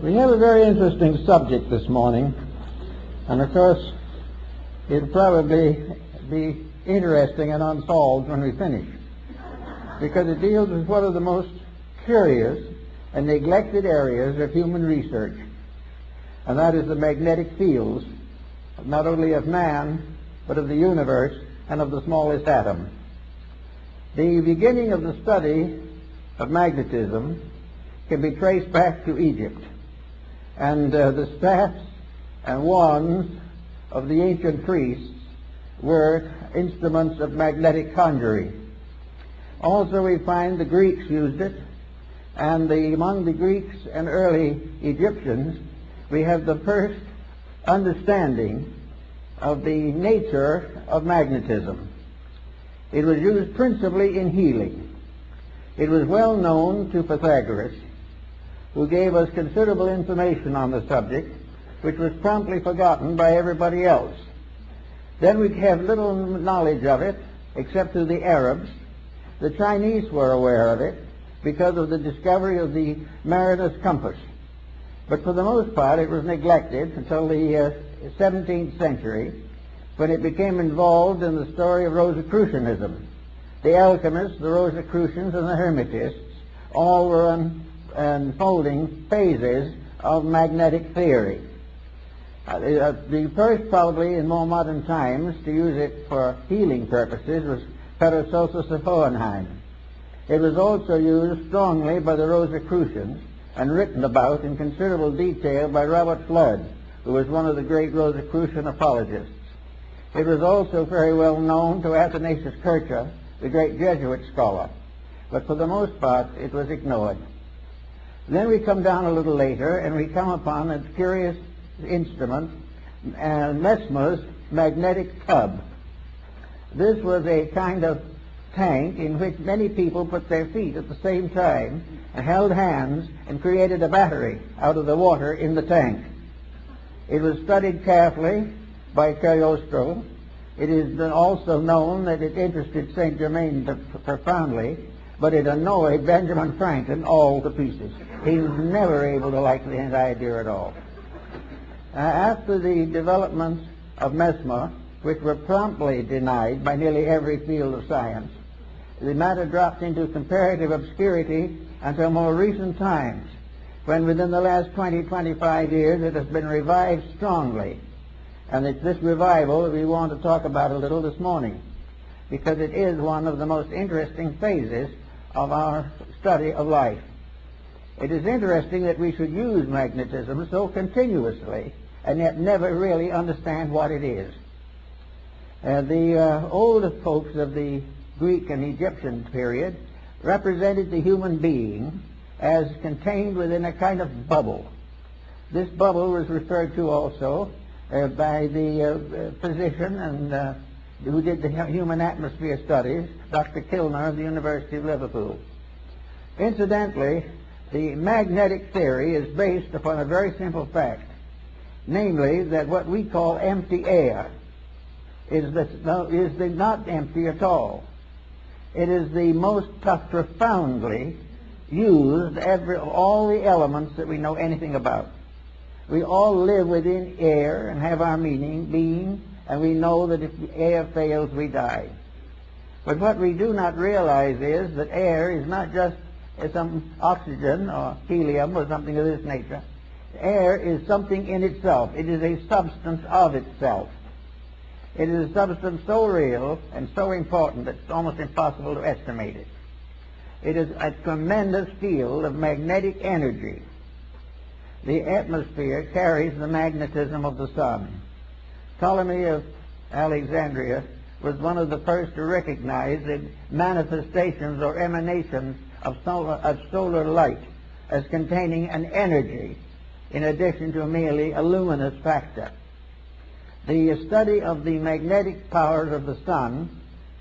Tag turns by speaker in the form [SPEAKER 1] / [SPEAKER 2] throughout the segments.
[SPEAKER 1] We have a very interesting subject this morning, and of course it'll probably be interesting and unsolved when we finish, because it deals with one of the most curious and neglected areas of human research, and that is the magnetic fields, not only of man, but of the universe and of the smallest atom. The beginning of the study of magnetism can be traced back to Egypt, and the staffs and wands of the ancient priests were instruments of magnetic conjuring. Also we find the Greeks used it, and among the Greeks and early Egyptians we have the first understanding of the nature of magnetism. It was used principally in healing. It was well known to Pythagoras, who gave us considerable information on the subject, which was promptly forgotten by everybody else. Then we have little knowledge of it, except through the Arabs. The Chinese were aware of it because of the discovery of the mariner's compass. But for the most part it was neglected until the 17th century, when it became involved in the story of Rosicrucianism. The alchemists, the Rosicrucians, and the Hermetists all were unfolding phases of magnetic theory. The first, probably in more modern times, to use it for healing purposes was Paracelsus of Hohenheim. It was also used strongly by the Rosicrucians and written about in considerable detail by Robert Flood, who was one of the great Rosicrucian apologists. It was also very well known to Athanasius Kircher, the great Jesuit scholar, but for the most part it was ignored. Then we come down a little later and we come upon a curious instrument, Mesmer's magnetic tub. This was a kind of tank in which many people put their feet at the same time and held hands and created a battery out of the water in the tank. It was studied carefully by Cagliostro. It is also known that it interested Saint Germain profoundly, but it annoyed Benjamin Franklin all to pieces. He was never able to like the idea at all. After the developments of Mesmer, which were promptly denied by nearly every field of science, the matter dropped into comparative obscurity until more recent times, when within the last 20-25 years it has been revived strongly. And it's this revival that we want to talk about a little this morning, because it is one of the most interesting phases of our study of life. It is interesting that we should use magnetism so continuously and yet never really understand what it is. The old folks of the Greek and Egyptian period represented the human being as contained within a kind of bubble. This bubble was referred to also by the physician and who did the human atmosphere studies, Dr. Kilner of the University of Liverpool. Incidentally, the magnetic theory is based upon a very simple fact, namely that what we call empty air is not empty at all. It is the most profoundly used of all the elements that we know anything about. We all live within air and have our being, and we know that if air fails, we die. But what we do not realize is that air is not just some oxygen or helium or something of this nature. Air is something in itself. It is a substance of itself. It is a substance so real and so important that it's almost impossible to estimate it. It is a tremendous field of magnetic energy. The atmosphere carries the magnetism of the sun. Ptolemy of Alexandria was one of the first to recognize the manifestations or emanations of solar light as containing an energy in addition to merely a luminous factor. The study of the magnetic powers of the sun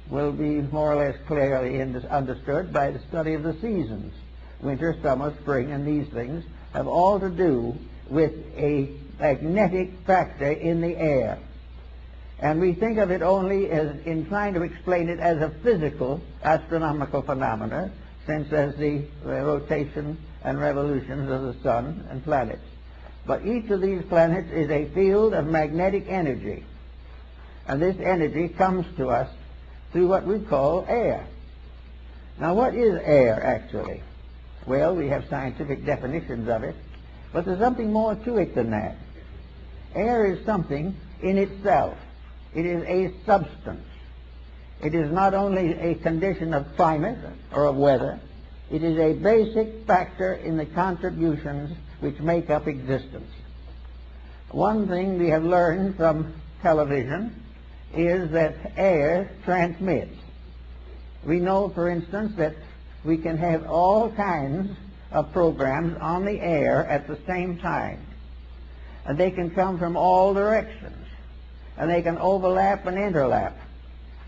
[SPEAKER 1] will be more or less clearly understood by the study of the seasons. Winter, summer, spring, and these things have all to do with a magnetic factor in the air. And we think of it only as in trying to explain it as a physical astronomical phenomena, since as the rotation and revolutions of the sun and planets. But each of these planets is a field of magnetic energy. And this energy comes to us through what we call air. Now, what is air, actually? Well, we have scientific definitions of it, but there's something more to it than that. Air is something in itself. It is a substance. It is not only a condition of climate or of weather. It is a basic factor in the contributions which make up existence. One thing we have learned from television is that air transmits. We know, for instance, that we can have all kinds of programs on the air at the same time. And they can come from all directions. And they can overlap and interlap.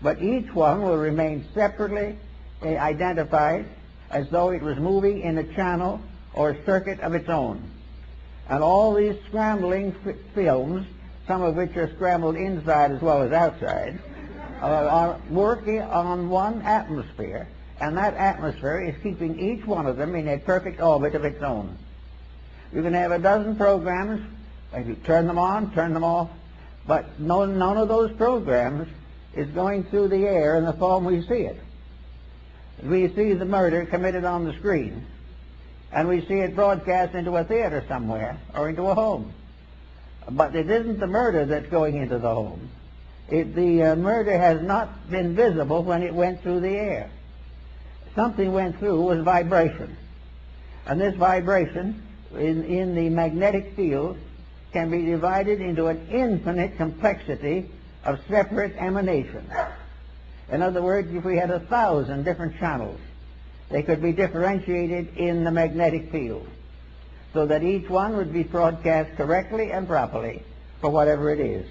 [SPEAKER 1] But each one will remain separately identified as though it was moving in a channel or a circuit of its own. And all these scrambling films, some of which are scrambled inside as well as outside, are working on one atmosphere, and that atmosphere is keeping each one of them in a perfect orbit of its own. You can have a dozen programs, if you turn them on, turn them off, but none of those programs is going through the air in the form we see it. We see the murder committed on the screen, and we see it broadcast into a theater somewhere or into a home. But it isn't the murder that's going into the home. The murder has not been visible when it went through the air. Something went through was vibration. And this vibration in the magnetic field can be divided into an infinite complexity of separate emanations. In other words, if we had 1,000 different channels, they could be differentiated in the magnetic field so that each one would be broadcast correctly and properly for whatever it is.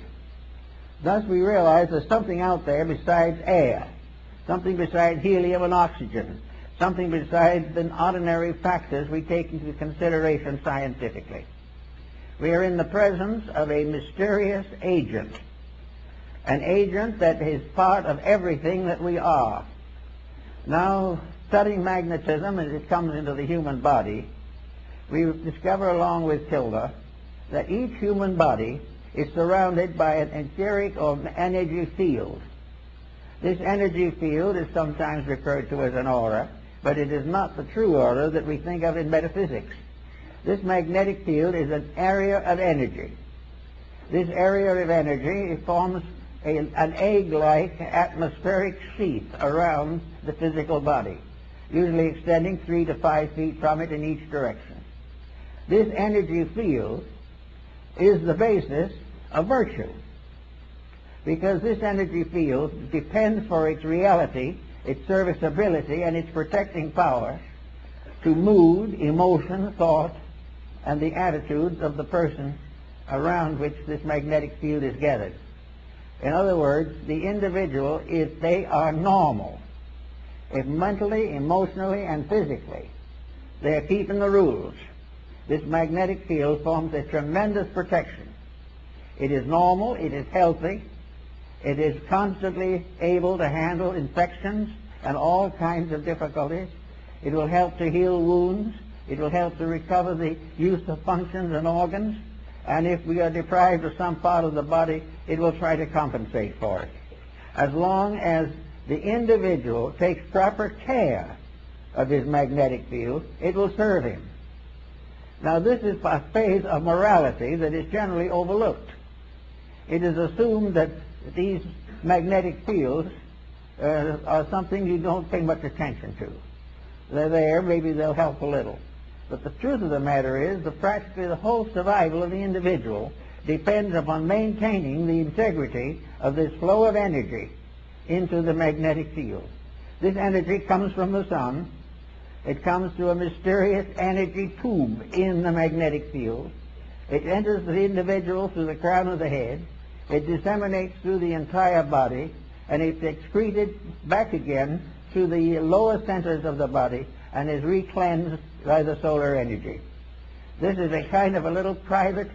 [SPEAKER 1] Thus we realize there's something out there besides air, something besides helium and oxygen, something besides the ordinary factors we take into consideration scientifically. We are in the presence of a mysterious agent, an agent that is part of everything that we are. Now, studying magnetism as it comes into the human body, we discover along with Tilda that each human body is surrounded by an etheric or energy field. This energy field is sometimes referred to as an aura, but it is not the true aura that we think of in metaphysics. This magnetic field is an area of energy. This area of energy forms an egg-like atmospheric sheath around the physical body, usually extending 3 to 5 feet from it in each direction. This energy field is the basis of virtue, because this energy field depends for its reality, its serviceability, and its protecting power to mood, emotion, thought, and the attitudes of the person around which this magnetic field is gathered. In other words, the individual, if they are normal, if mentally, emotionally, and physically they are keeping the rules, this magnetic field forms a tremendous protection. It is normal, it is healthy, it is constantly able to handle infections and all kinds of difficulties. It will help to heal wounds. It will help to recover the use of functions and organs. And if we are deprived of some part of the body, it will try to compensate for it. As long as the individual takes proper care of his magnetic field, it will serve him. Now, this is a phase of morality that is generally overlooked. It is assumed that these magnetic fields are something you don't pay much attention to. They're there, maybe they'll help a little. But the truth of the matter is that practically the whole survival of the individual depends upon maintaining the integrity of this flow of energy into the magnetic field. This energy comes from the sun. It comes through a mysterious energy tube in the magnetic field. It enters the individual through the crown of the head. It disseminates through the entire body, and it's excreted back again through the lower centers of the body and is recleansed by the solar energy. This is a kind of a little private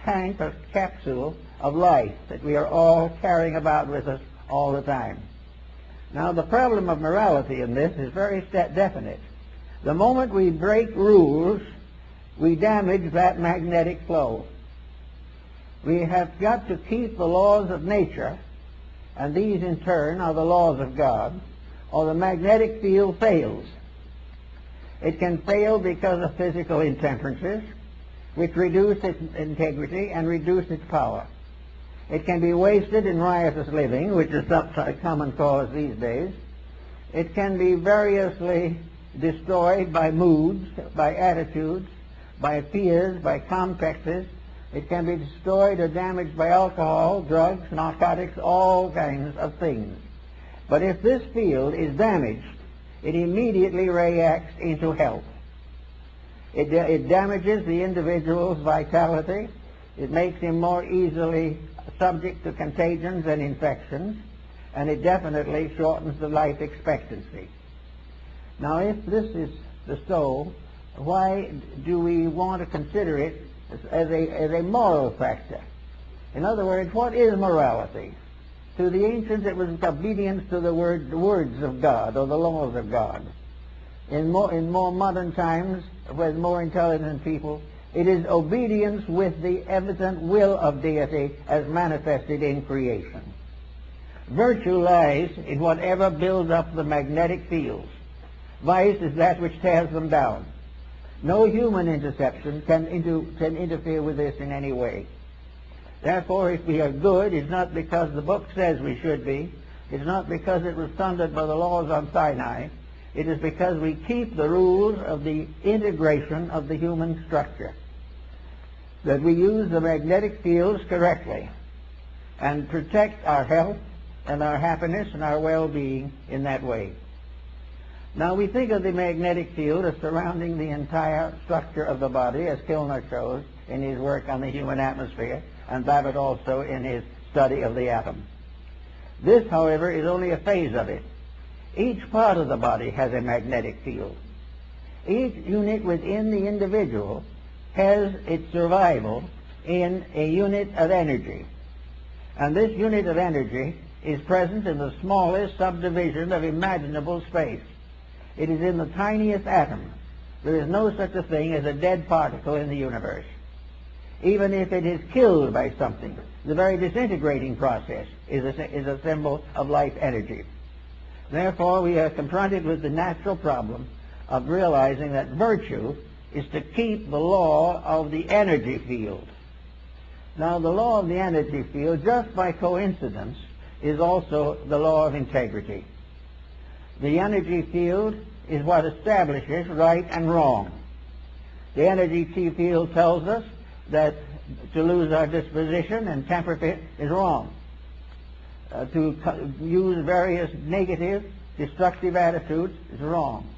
[SPEAKER 1] tank or capsule of life that we are all carrying about with us all the time. Now, the problem of morality in this is very definite. The moment we break rules, we damage that magnetic flow. We have got to keep the laws of nature, and these in turn are the laws of God, or the magnetic field fails. It can fail because of physical intemperances, which reduce its integrity and reduce its power. It can be wasted in riotous living, which is a common cause these days. It can be variously destroyed by moods, by attitudes, by fears, by complexes. It can be destroyed or damaged by alcohol, drugs, narcotics, all kinds of things. But if this field is damaged, it immediately reacts into health. It damages the individual's vitality. It makes him more easily subject to contagions and infections, and it definitely shortens the life expectancy. Now, if this is so, why do we want to consider it as a moral factor? In other words, what is morality? To the ancients, it was obedience to the words of God, or the laws of God. In more modern times, with more intelligent people, it is obedience with the evident will of deity as manifested in creation. Virtue lies in whatever builds up the magnetic fields. Vice is that which tears them down. No human interception can interfere with this in any way. Therefore, if we are good, it's not because the book says we should be. It's not because it was thundered by the laws on Sinai. It is because we keep the rules of the integration of the human structure, that we use the magnetic fields correctly and protect our health and our happiness and our well-being in that way. Now, we think of the magnetic field as surrounding the entire structure of the body, as Kilner shows in his work on the human atmosphere, and Babbitt also in his study of the atom. This, however, is only a phase of it. Each part of the body has a magnetic field. Each unit within the individual has its survival in a unit of energy. And this unit of energy is present in the smallest subdivision of imaginable space. It is in the tiniest atom. There is no such a thing as a dead particle in the universe. Even if it is killed by something, the very disintegrating process is a symbol of life energy. Therefore, we are confronted with the natural problem of realizing that virtue is to keep the law of the energy field. Now, the law of the energy field, just by coincidence, is also the law of integrity. The energy field is what establishes right and wrong. The energy field tells us that to lose our disposition and temper fit is wrong. To use various negative, destructive attitudes is wrong.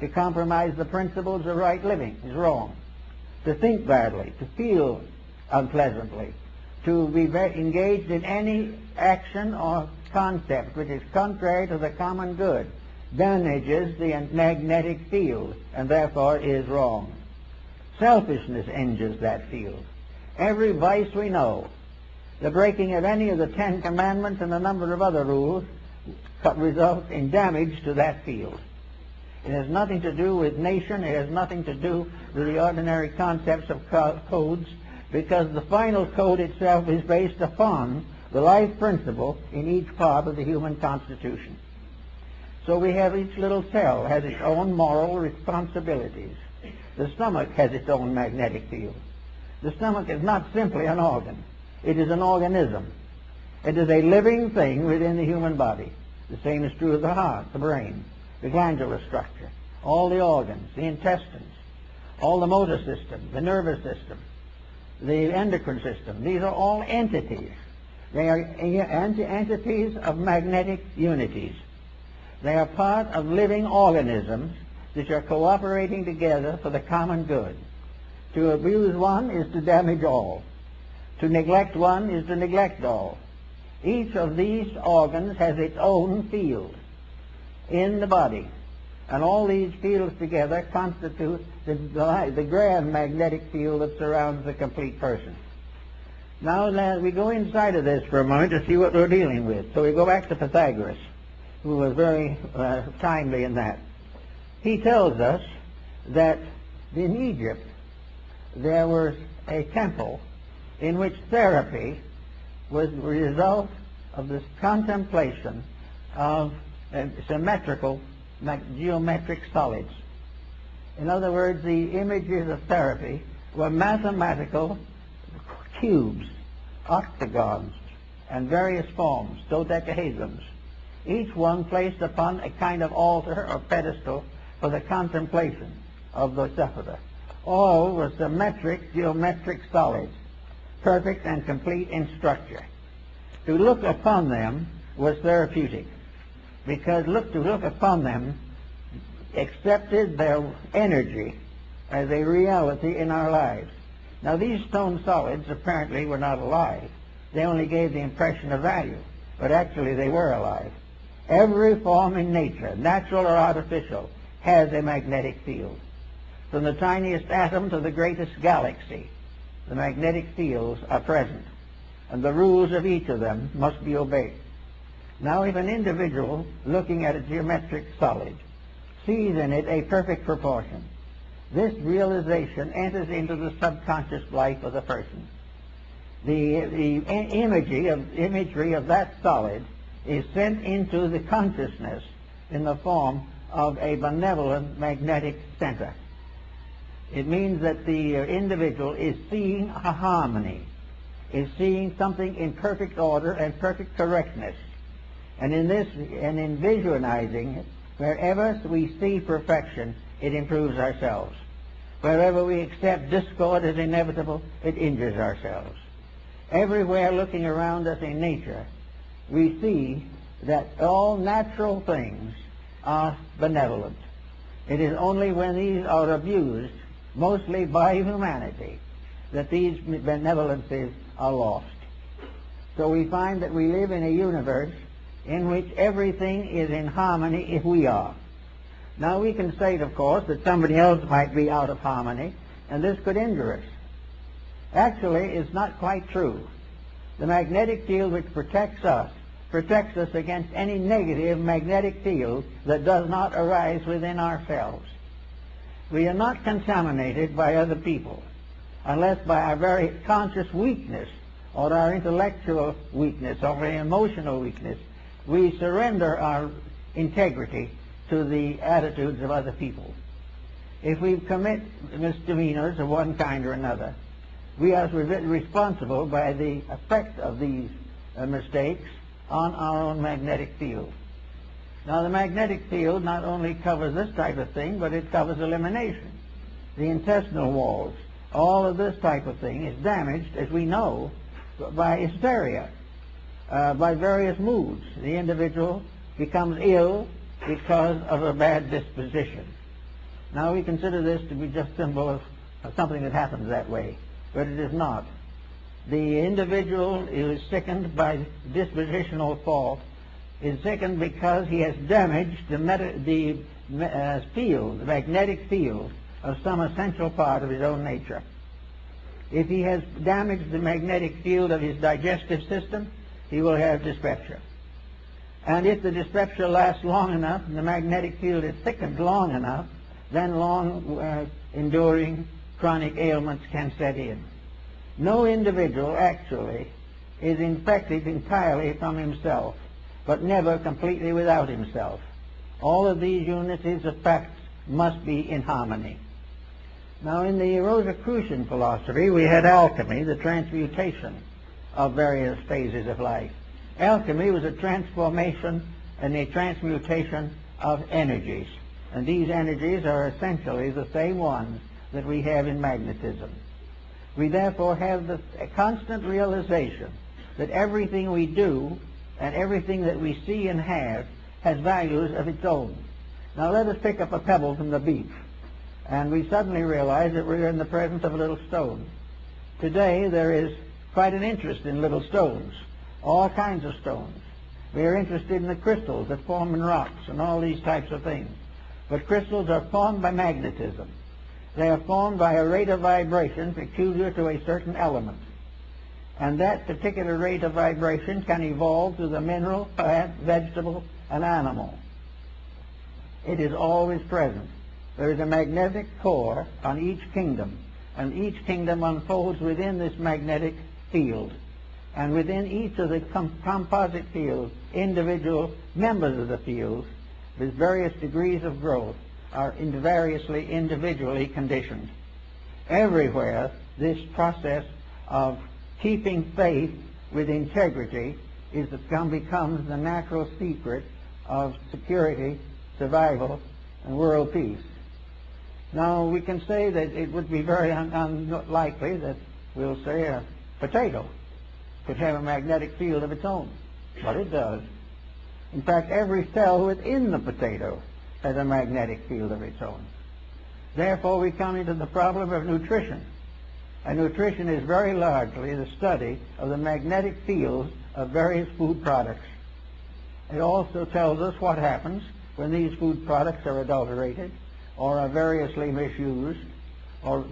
[SPEAKER 1] To compromise the principles of right living is wrong. To think badly, to feel unpleasantly, to be engaged in any action or concept which is contrary to the common good damages the magnetic field and therefore is wrong. Selfishness injures that field. Every vice we know, the breaking of any of the 10 Commandments and a number of other rules results in damage to that field. It has nothing to do with nation. It has nothing to do with the ordinary concepts of codes, because the final code itself is based upon the life principle in each part of the human constitution. So we have each little cell has its own moral responsibilities. The stomach has its own magnetic field. The stomach is not simply an organ. It is an organism. It is a living thing within the human body. The same is true of the heart, the brain, the glandular structure, all the organs, the intestines, all the motor system, the nervous system, the endocrine system. These are all entities. They are entities of magnetic unities. They are part of living organisms which are cooperating together for the common good. To abuse one is to damage all. To neglect one is to neglect all. Each of these organs has its own field in the body, and all these fields together constitute the grand magnetic field that surrounds the complete person. Now we go inside of this for a moment to see what we're dealing with. So we go back to Pythagoras, who was very timely in that. He tells us that in Egypt there was a temple in which therapy was the result of this contemplation of symmetrical geometric solids. In other words, the images of therapy were mathematical cubes, octagons, and various forms, dodecahedrons, each one placed upon a kind of altar or pedestal for the contemplation of the sufferer. All were symmetric geometric solids, perfect and complete in structure. To look upon them was therapeutic, because to look upon them accepted their energy as a reality in our lives. Now, these stone solids apparently were not alive. They only gave the impression of value, but actually they were alive. Every form in nature, natural or artificial, has a magnetic field. From the tiniest atom to the greatest galaxy, the magnetic fields are present, and the rules of each of them must be obeyed. Now, if an individual looking at a geometric solid sees in it a perfect proportion, this realization enters into the subconscious life of the person. The imagery of that solid is sent into the consciousness in the form of a benevolent magnetic center. It means that the individual is seeing a harmony, is seeing something in perfect order and perfect correctness. And in visualizing it, wherever we see perfection, it improves ourselves. Wherever we accept discord as inevitable, it injures ourselves. Everywhere looking around us in nature, we see that all natural things are benevolent. It is only when these are abused, mostly by humanity, that these benevolences are lost. So we find that we live in a universe in which everything is in harmony if we are. Now, we can state, of course, that somebody else might be out of harmony, and this could injure us. Actually, it's not quite true. The magnetic field which protects us against any negative magnetic field that does not arise within ourselves. We are not contaminated by other people unless by our very conscious weakness or our intellectual weakness or our emotional weakness we surrender our integrity to the attitudes of other people. If we commit misdemeanors of one kind or another, we are responsible by the effect of these mistakes on our own magnetic field. Now, the magnetic field not only covers this type of thing, but it covers elimination. The intestinal walls, all of this type of thing is damaged, as we know, by hysteria, by various moods. The individual becomes ill because of a bad disposition. Now, we consider this to be just symbol of something that happens that way, but it is not. The individual is sickened by dispositional fault, is sickened because he has damaged the magnetic field of some essential part of his own nature. If he has damaged the magnetic field of his digestive system, he will have dyspepsia. And if the dyspepsia lasts long enough and the magnetic field is thickened long enough, then long enduring chronic ailments can set in. No individual actually is infected entirely from himself, but never completely without himself. All of these unities of facts must be in harmony. Now, in the Rosicrucian philosophy, we had alchemy, the transmutation of various phases of life. Alchemy was a transformation and a transmutation of energies, and these energies are essentially the same ones that we have in magnetism. We therefore have a constant realization that everything we do and everything that we see and have has values of its own. Now, let us pick up a pebble from the beach, and we suddenly realize that we're in the presence of a little stone. Today, there is quite an interest in little stones, all kinds of stones. We are interested in the crystals that form in rocks and all these types of things. But crystals are formed by magnetism. They are formed by a rate of vibration peculiar to a certain element. And that particular rate of vibration can evolve through the mineral, plant, vegetable, and animal. It is always present. There is a magnetic core on each kingdom, and each kingdom unfolds within this magnetic field. And within each of the composite fields, individual members of the field with various degrees of growth are variously individually conditioned. Everywhere, this process of keeping faith with integrity becomes the natural secret of security, survival, and world peace. Now, we can say that it would be very unlikely that, we'll say, a potato could have a magnetic field of its own, but it does. In fact, every cell within the potato has a magnetic field of its own. Therefore, we come into the problem of nutrition. And nutrition is very largely the study of the magnetic fields of various food products. It also tells us what happens when these food products are adulterated or are variously misused or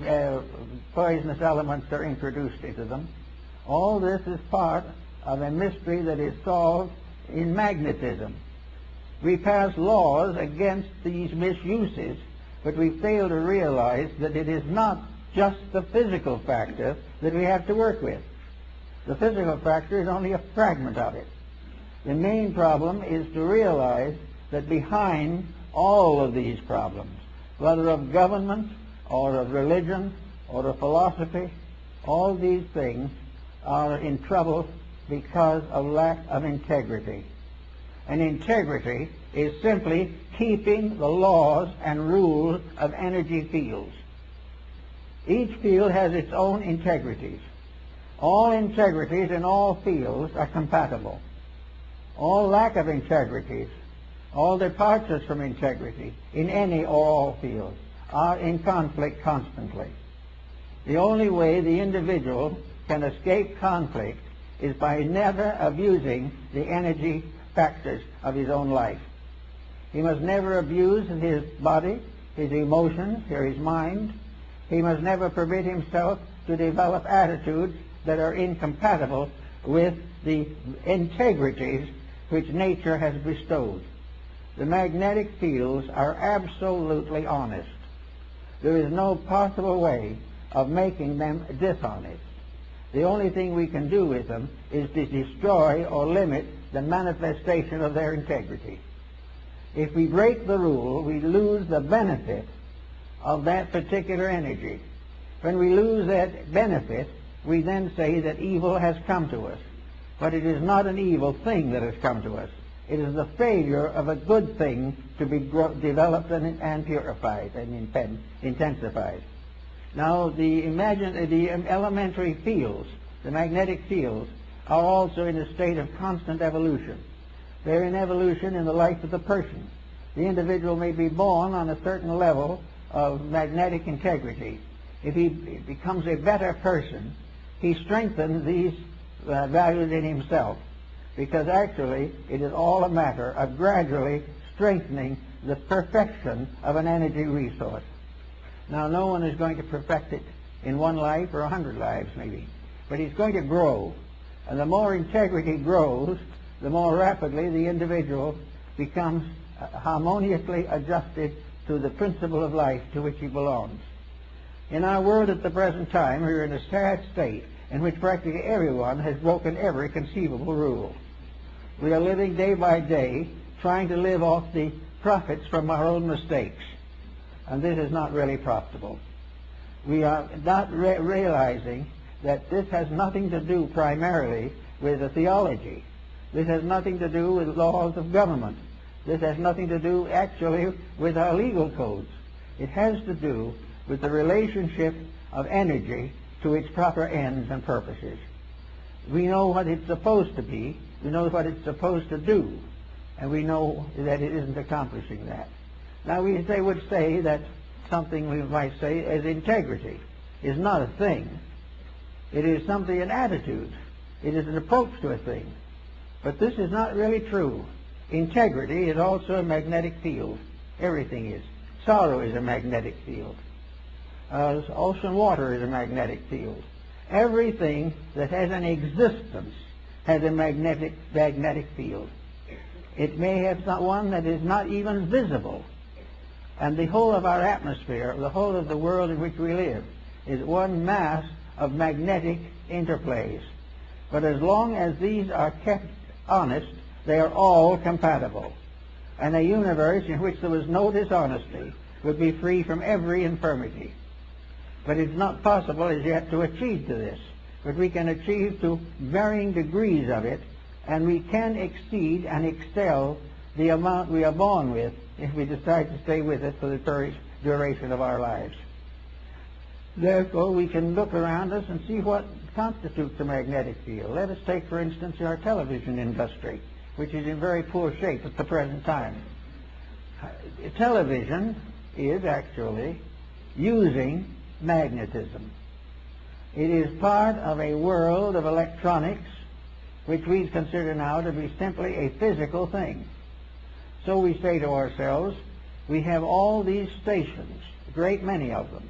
[SPEAKER 1] poisonous elements are introduced into them. All this is part of a mystery that is solved in magnetism. We pass laws against these misuses, but we fail to realize that it is not just the physical factor that we have to work with. The physical factor is only a fragment of it. The main problem is to realize that behind all of these problems, whether of government or of religion or of philosophy, all these things are in trouble because of lack of integrity. And integrity is simply keeping the laws and rules of energy fields. Each field has its own integrities. All integrities in all fields are compatible. All lack of integrities, all departures from integrity in any or all fields are in conflict constantly. The only way the individual can escape conflict is by never abusing the energy factors of his own life. He must never abuse his body, his emotions, or his mind. He must never permit himself to develop attitudes that are incompatible with the integrities which nature has bestowed. The magnetic fields are absolutely honest. There is no possible way of making them dishonest. The only thing we can do with them is to destroy or limit the manifestation of their integrity. If we break the rule, we lose the benefit of that particular energy. When we lose that benefit, we then say that evil has come to us. But it is not an evil thing that has come to us. It is the failure of a good thing to be developed and purified and intensified. Now, the elementary fields, the magnetic fields, are also in a state of constant evolution. They're in evolution in the life of the person. The individual may be born on a certain level of magnetic integrity. If he becomes a better person, he strengthens these values in himself, because actually it is all a matter of gradually strengthening the perfection of an energy resource. Now, no one is going to perfect it in one life or 100 lives maybe, but he's going to grow. And the more integrity grows, the more rapidly the individual becomes harmoniously adjusted to the principle of life to which he belongs. In our world at the present time, we're in a sad state in which practically everyone has broken every conceivable rule. We are living day by day trying to live off the profits from our own mistakes, and this is not really profitable. We are not realizing that this has nothing to do primarily with the theology. This has nothing to do with laws of government. This has nothing to do actually with our legal codes. It has to do with the relationship of energy to its proper ends and purposes. We know what it's supposed to be, we know what it's supposed to do, and we know that it isn't accomplishing that. Now, we would say that something we might say as integrity is not a thing. It is something, an attitude. It is an approach to a thing. But this is not really true. Integrity is also a magnetic field. Everything is. Sorrow is a magnetic field. Ocean water is a magnetic field. Everything that has an existence has a magnetic field. It may have one that is not even visible. And the whole of our atmosphere, the whole of the world in which we live, is one mass of magnetic interplays. But as long as these are kept honest, they are all compatible. And a universe in which there was no dishonesty would be free from every infirmity. But it's not possible as yet to achieve to this. But we can achieve to varying degrees of it, and we can exceed and excel the amount we are born with if we decide to stay with it for the duration of our lives. Therefore, we can look around us and see what constitutes a magnetic field. Let us take, for instance, our television industry, which is in very poor shape at the present time. Television is actually using magnetism. It is part of a world of electronics which we consider now to be simply a physical thing. So we say to ourselves, we have all these stations, a great many of them,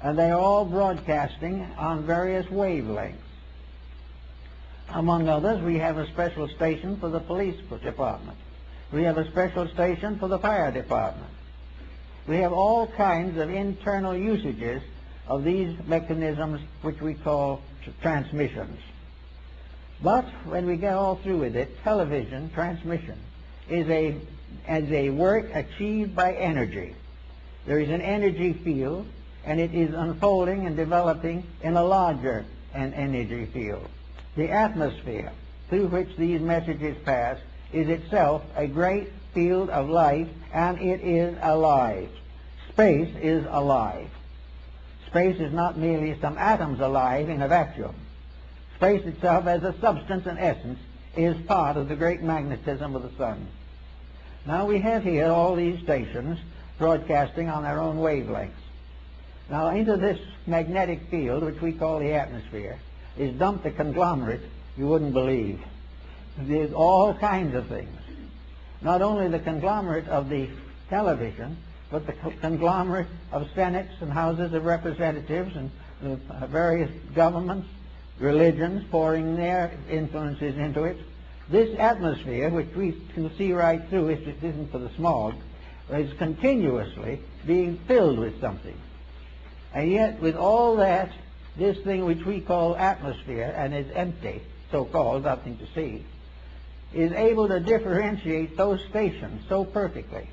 [SPEAKER 1] and they are all broadcasting on various wavelengths. Among others, we have a special station for the police department. We have a special station for the fire department. We have all kinds of internal usages of these mechanisms which we call transmissions. But when we get all through with it, television transmission is a work achieved by energy. There is an energy field, and it is unfolding and developing in a larger energy field. The atmosphere through which these messages pass is itself a great field of life, and it is alive. Space is alive. Space is not merely some atoms alive in a vacuum. Space itself, as a substance and essence, is part of the great magnetism of the sun. Now we have here all these stations broadcasting on their own wavelengths. Now into this magnetic field, which we call the atmosphere, is dumped a conglomerate you wouldn't believe. There's all kinds of things. Not only the conglomerate of the television, but the conglomerate of senates and houses of representatives and various governments, religions pouring their influences into it. This atmosphere, which we can see right through if it isn't for the smog, is continuously being filled with something. And yet, with all that, this thing which we call atmosphere, and is empty, so-called, nothing to see, is able to differentiate those stations so perfectly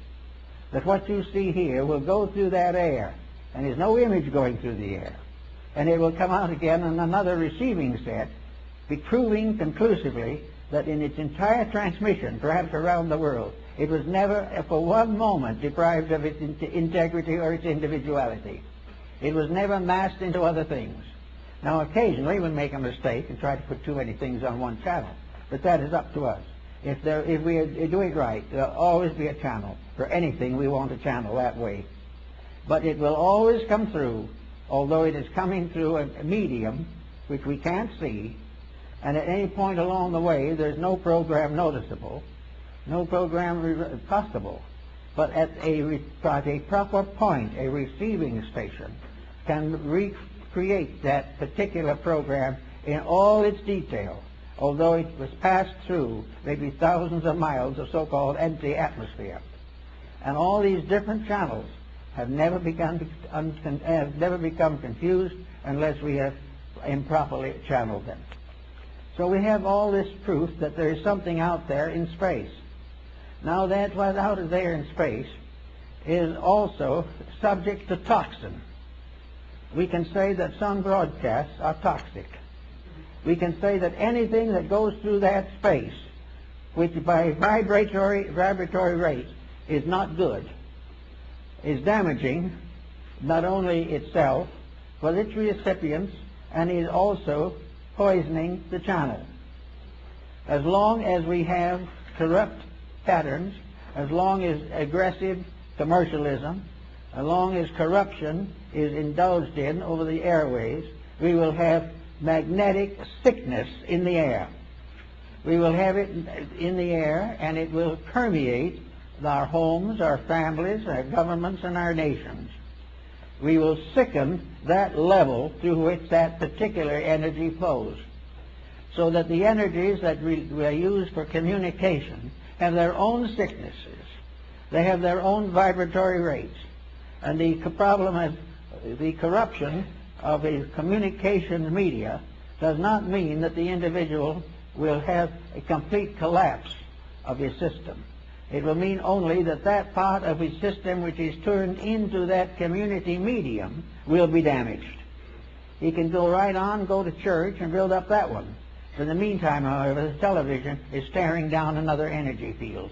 [SPEAKER 1] that what you see here will go through that air, and there's no image going through the air. And it will come out again in another receiving set, proving conclusively that in its entire transmission, perhaps around the world, it was never for one moment deprived of its integrity or its individuality. It was never massed into other things. Now, occasionally we make a mistake and try to put too many things on one channel, but that is up to us. If we do it right, there'll always be a channel for anything we want to channel that way. But it will always come through, although it is coming through a medium which we can't see, and at any point along the way there's no program noticeable, no program possible. But at a proper point, a receiving station can recreate that particular program in all its detail, although it was passed through maybe thousands of miles of so-called empty atmosphere. And all these different channels have never become confused unless we have improperly channeled them. So we have all this proof that there is something out there in space. Now that what's out there in space is also subject to toxin. We can say that some broadcasts are toxic. We can say that anything that goes through that space, which by vibratory rate is not good, is damaging not only itself, but its recipients, and is also poisoning the channel. As long as we have corrupt patterns, as long as aggressive commercialism, as long as corruption is indulged in over the airways, we will have magnetic sickness in the air. We will have it in the air, and it will permeate our homes, our families, our governments, and our nations. We will sicken that level through which that particular energy flows, so that the energies that we use for communication have their own sicknesses. They have their own vibratory rates. And the problem is the corruption of a communication media does not mean that the individual will have a complete collapse of his system. It will mean only that that part of his system which is turned into that community medium will be damaged. He can go right on, go to church, and build up that one. In the meantime, however, the television is tearing down another energy field.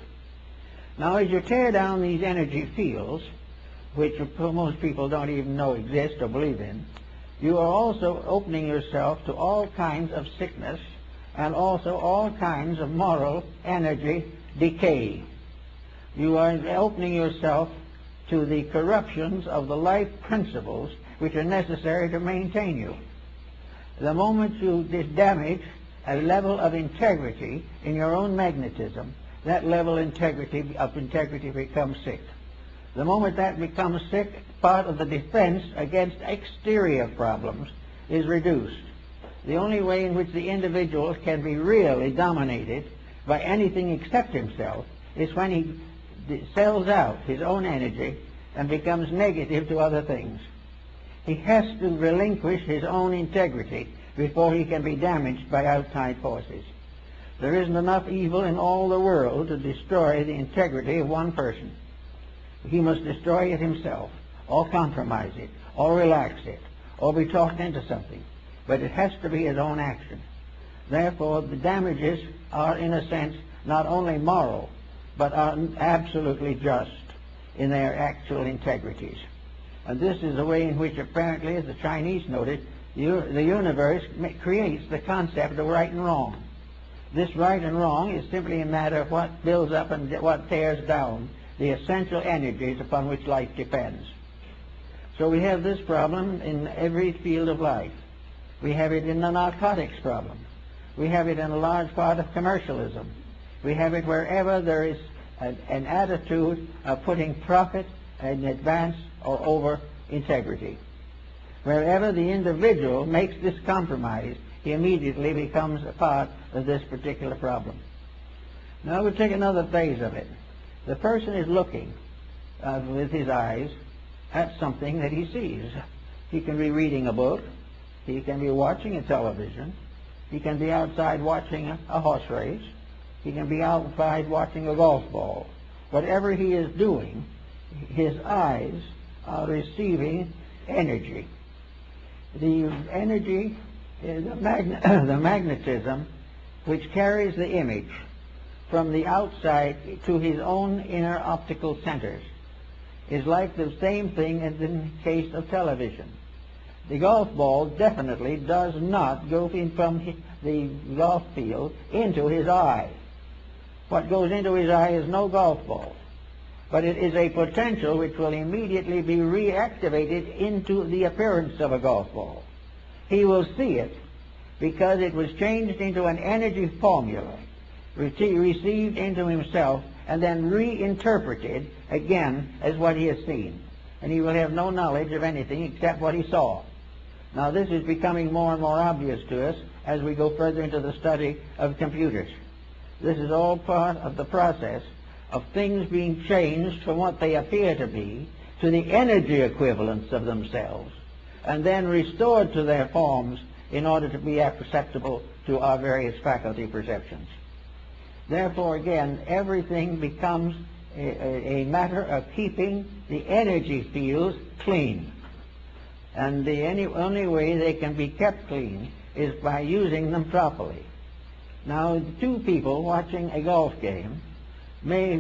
[SPEAKER 1] Now, as you tear down these energy fields, which most people don't even know exist or believe in, you are also opening yourself to all kinds of sickness and also all kinds of moral energy decay. You are opening yourself to the corruptions of the life principles which are necessary to maintain you. The moment you damage a level of integrity in your own magnetism, that level of integrity becomes sick. The moment that becomes sick, part of the defense against exterior problems is reduced. The only way in which the individual can be really dominated by anything except himself is when he sells out his own energy and becomes negative to other things. He has to relinquish his own integrity before he can be damaged by outside forces. There isn't enough evil in all the world to destroy the integrity of one person. He must destroy it himself, or compromise it, or relax it, or be talked into something. But it has to be his own action. Therefore, the damages are, in a sense, not only moral, but are absolutely just in their actual integrities. And this is the way in which, apparently, as the Chinese noted, the universe creates the concept of right and wrong. This right and wrong is simply a matter of what builds up and what tears down the essential energies upon which life depends. So we have this problem in every field of life. We have it in the narcotics problem. We have it in a large part of commercialism. We have it wherever there is an attitude of putting profit in advance or over integrity. Wherever the individual makes this compromise, he immediately becomes a part of this particular problem. Now we'll take another phase of it. The person is looking with his eyes at something that he sees. He can be reading a book. He can be watching a television. He can be outside watching a horse race. He can be outside watching a golf ball. Whatever he is doing, his eyes are receiving energy. The energy is the magnetism which carries the image from the outside to his own inner optical centers is like the same thing as in the case of television. The golf ball definitely does not go in from the golf field into his eye. What goes into his eye is no golf ball, but it is a potential which will immediately be reactivated into the appearance of a golf ball. He will see it because it was changed into an energy formula, received into himself, and then reinterpreted again as what he has seen. And he will have no knowledge of anything except what he saw. Now this is becoming more and more obvious to us as we go further into the study of computers. This is all part of the process of things being changed from what they appear to be to the energy equivalents of themselves, and then restored to their forms in order to be perceptible to our various faculty perceptions. Therefore, again, everything becomes a matter of keeping the energy fields clean. And the only way they can be kept clean is by using them properly. Now, two people watching a golf game may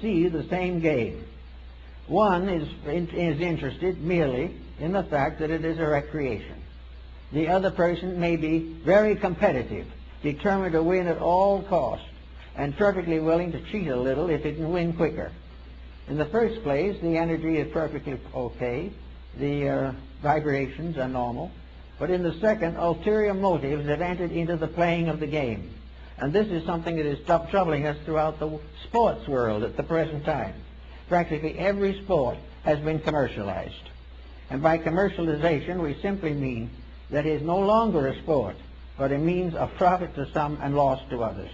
[SPEAKER 1] see the same game. One is interested merely in the fact that it is a recreation. The other person may be very competitive, determined to win at all costs, and perfectly willing to cheat a little if it can win quicker. In the first place, the energy is perfectly okay. The vibrations are normal. But in the second, ulterior motives have entered into the playing of the game. And this is something that is troubling us throughout the sports world at the present time. Practically every sport has been commercialized. And by commercialization, we simply mean that it is no longer a sport, but a means of profit to some and loss to others.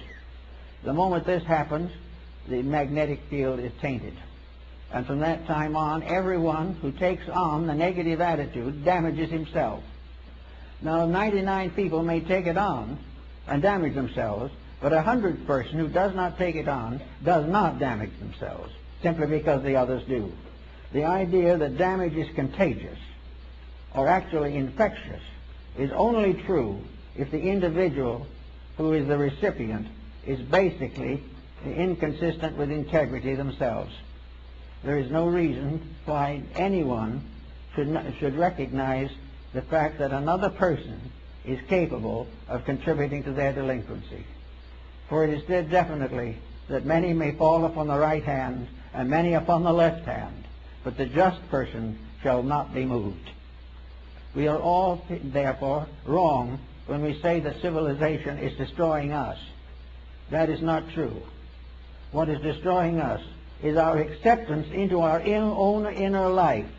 [SPEAKER 1] The moment this happens, the magnetic field is tainted. And from that time on, everyone who takes on the negative attitude damages himself. Now, 99 people may take it on and damage themselves, but 100th person who does not take it on does not damage themselves, simply because the others do. The idea that damage is contagious or actually infectious is only true if the individual who is the recipient is basically inconsistent with integrity themselves. There is no reason why anyone should recognize the fact that another person is capable of contributing to their delinquency. For it is said definitely that many may fall upon the right hand and many upon the left hand, but the just person shall not be moved. We are all, therefore, wrong when we say that civilization is destroying us. That is not true. What is destroying us is our acceptance into our own inner life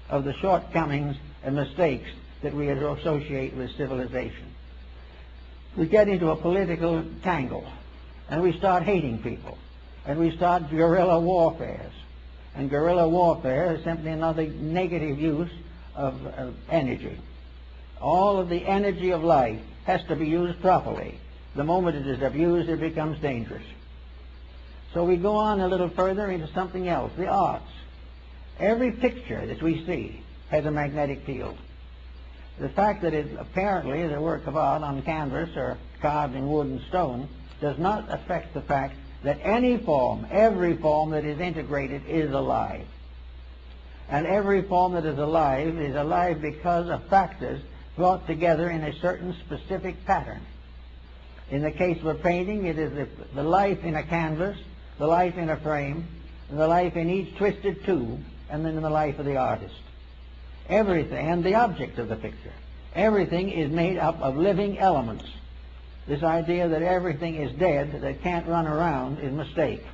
[SPEAKER 1] of the shortcomings and mistakes that we associate with civilization. We get into a political tangle, and we start hating people, and we start guerrilla warfares. And guerrilla warfare is simply another negative use of energy. All of the energy of life has to be used properly. The moment it is abused, it becomes dangerous. So we go on a little further into something else, the arts. Every picture that we see has a magnetic field. The fact that it apparently is a work of art on canvas or carved in wood and stone does not affect the fact that any form, every form that is integrated is alive. And every form that is alive because of factors brought together in a certain specific pattern. In the case of a painting, it is the life in a canvas, the life in a frame, the life in each twisted tube, and then the life of the artist. Everything, and the object of the picture, everything is made up of living elements. This idea that everything is dead, that can't run around, is a mistake.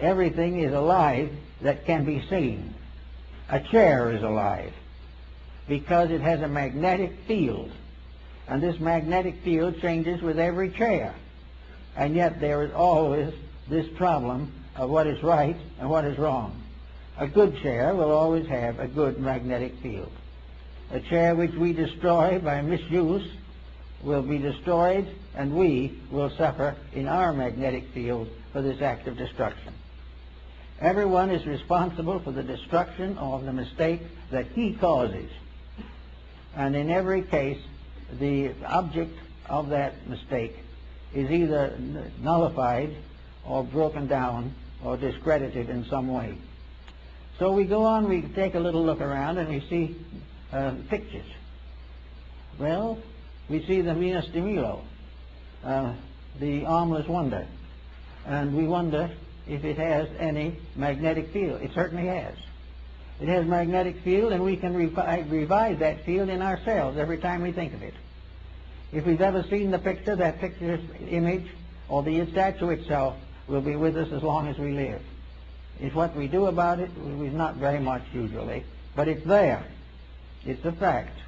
[SPEAKER 1] Everything is alive that can be seen. A chair is alive because it has a magnetic field, and this magnetic field changes with every chair. And yet there is always this problem of what is right and what is wrong. A good chair will always have a good magnetic field. A chair which we destroy by misuse will be destroyed, and we will suffer in our magnetic field for this act of destruction. Everyone is responsible for the destruction of the mistake that he causes. And in every case, the object of that mistake is either nullified or broken down or discredited in some way. So we go on, we take a little look around, and we see pictures. Well, we see the Venus de Milo, the armless wonder, and we wonder if it has any magnetic field. It certainly has. It has magnetic field, and we can revive that field in ourselves every time we think of it. If we've ever seen the picture, that picture's image or the statue itself will be with us as long as we live. It's what we do about it, is not very much usually, but it's there. It's a fact.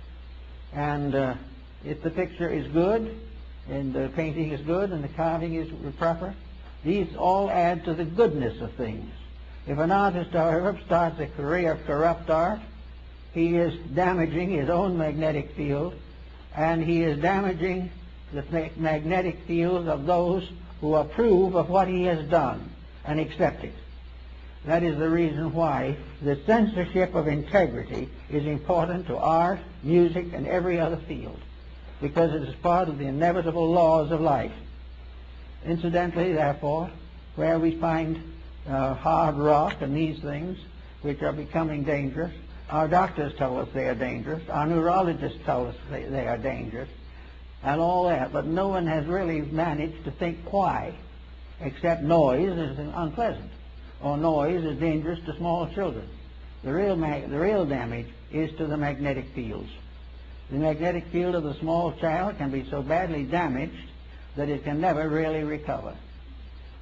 [SPEAKER 1] And if the picture is good, and the painting is good, and the carving is proper, these all add to the goodness of things. If an artist, however, starts a career of corrupt art, he is damaging his own magnetic field, and he is damaging the magnetic field of those who approve of what he has done and accept it. That is the reason why the censorship of integrity is important to art, music, and every other field, because it is part of the inevitable laws of life. Incidentally, therefore, where we find hard rock and these things which are becoming dangerous, our doctors tell us they are dangerous, our neurologists tell us they are dangerous, and all that, but no one has really managed to think why, except noise is unpleasant, or noise is dangerous to small children. The real damage is to the magnetic fields. The magnetic field of the small child can be so badly damaged that it can never really recover.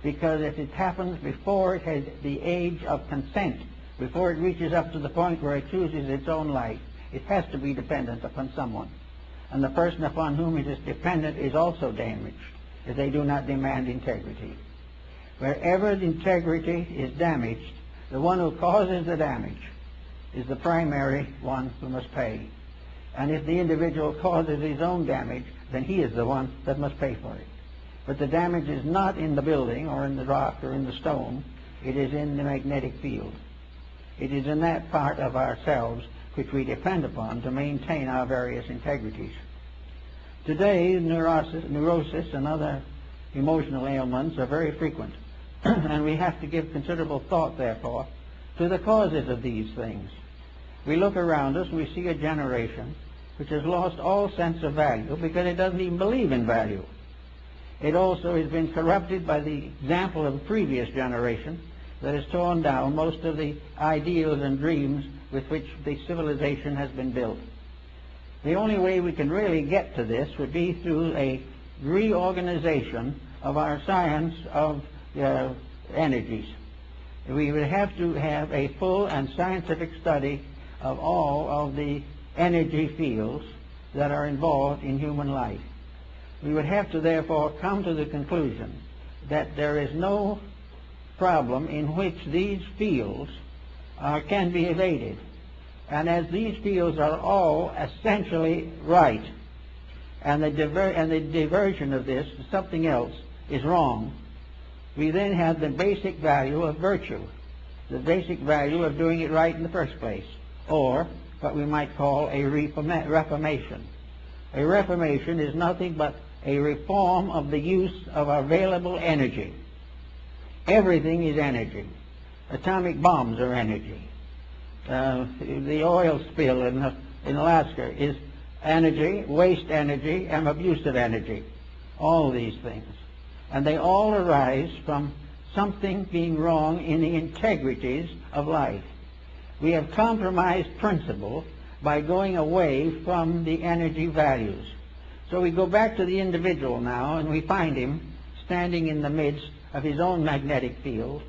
[SPEAKER 1] Because if it happens before it has the age of consent, before it reaches up to the point where it chooses its own life, it has to be dependent upon someone. And the person upon whom it is dependent is also damaged if they do not demand integrity. Wherever the integrity is damaged, the one who causes the damage is the primary one who must pay. And if the individual causes his own damage, then he is the one that must pay for it. But the damage is not in the building or in the rock or in the stone. It is in the magnetic field. It is in that part of ourselves which we depend upon to maintain our various integrities. Today, neurosis and other emotional ailments are very frequent, and we have to give considerable thought, therefore, to the causes of these things. We look around us and we see a generation which has lost all sense of value because it doesn't even believe in value. It also has been corrupted by the example of a previous generation that has torn down most of the ideals and dreams with which the civilization has been built. The only way we can really get to this would be through a reorganization of our science of energies. We would have to have a full and scientific study of all of the energy fields that are involved in human life. We would have to therefore come to the conclusion that there is no problem in which these fields can be evaded. And as these fields are all essentially right, and the diversion of this to something else is wrong, we then have the basic value of virtue, the basic value of doing it right in the first place, or what we might call a reformation. A reformation is nothing but a reform of the use of available energy. Everything is energy. Atomic bombs are energy. The oil spill in Alaska is energy, waste energy, and abusive energy. All these things. And they all arise from something being wrong in the integrities of life. We have compromised principle by going away from the energy values. So we go back to the individual now, and we find him standing in the midst of his own magnetic field,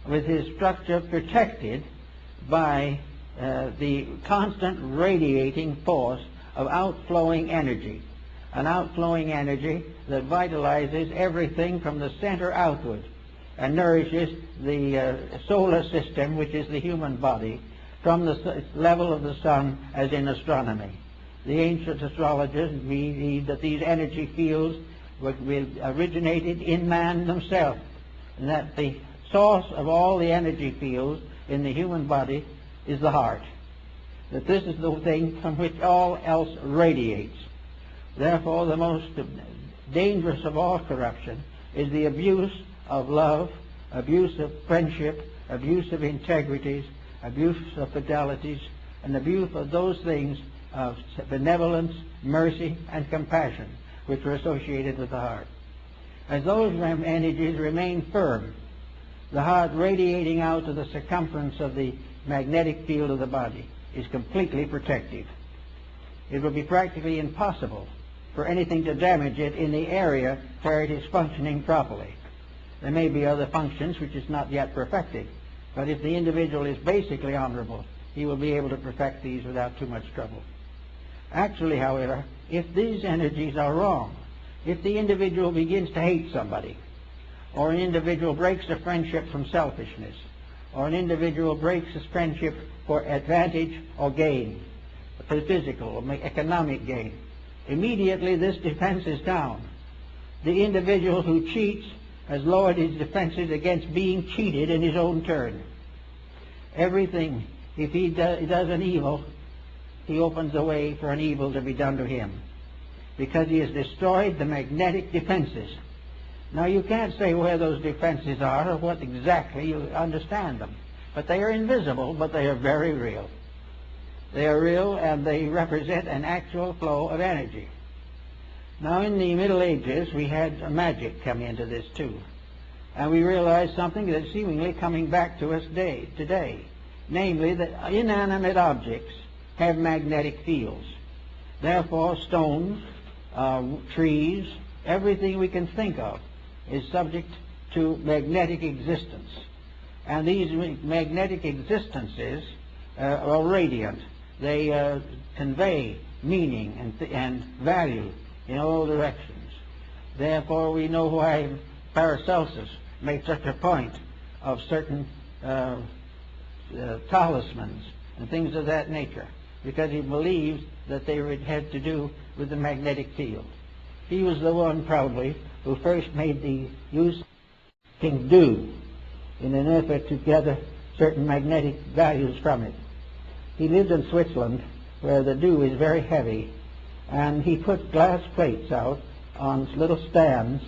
[SPEAKER 1] with his structure protected by the constant radiating force of outflowing energy, an outflowing energy that vitalizes everything from the center outward and nourishes the solar system, which is the human body, from the level of the sun, as in astronomy. The ancient astrologers believed that these energy fields originated in man himself, and that the source of all the energy fields in the human body is the heart, that this is the thing from which all else radiates. Therefore, the most dangerous of all corruption is the abuse of love, abuse of friendship, abuse of integrities, abuse of fidelities, and abuse of those things of benevolence, mercy, and compassion which are associated with the heart. As those energies remain firm, the heart radiating out to the circumference of the magnetic field of the body is completely protective. It will be practically impossible for anything to damage it in the area where it is functioning properly. There may be other functions which is not yet perfected, but if the individual is basically honorable, he will be able to perfect these without too much trouble. Actually, however, if these energies are wrong, if the individual begins to hate somebody, or an individual breaks a friendship from selfishness, or an individual breaks his friendship for advantage or gain, for physical or economic gain, immediately this defense is down. The individual who cheats has lowered his defenses against being cheated in his own turn. Everything, if he does an evil, he opens the way for an evil to be done to him, because he has destroyed the magnetic defenses. Now, you can't say where those defenses are or what exactly you understand them, but they are invisible, but they are very real. They are real, and they represent an actual flow of energy. Now, in the Middle Ages, we had magic come into this too, and we realized something that's seemingly coming back to us today, namely that inanimate objects have magnetic fields. Therefore, stones, trees, everything we can think of is subject to magnetic existence. And these magnetic existences are radiant. They convey meaning and value in all directions. Therefore, we know why Paracelsus made such a point of certain talismans and things of that nature, because he believed that they had to do with the magnetic field. He was the one, probably, who first made the use of dew in an effort to gather certain magnetic values from it. He lived in Switzerland, where the dew is very heavy, and he put glass plates out on little stands,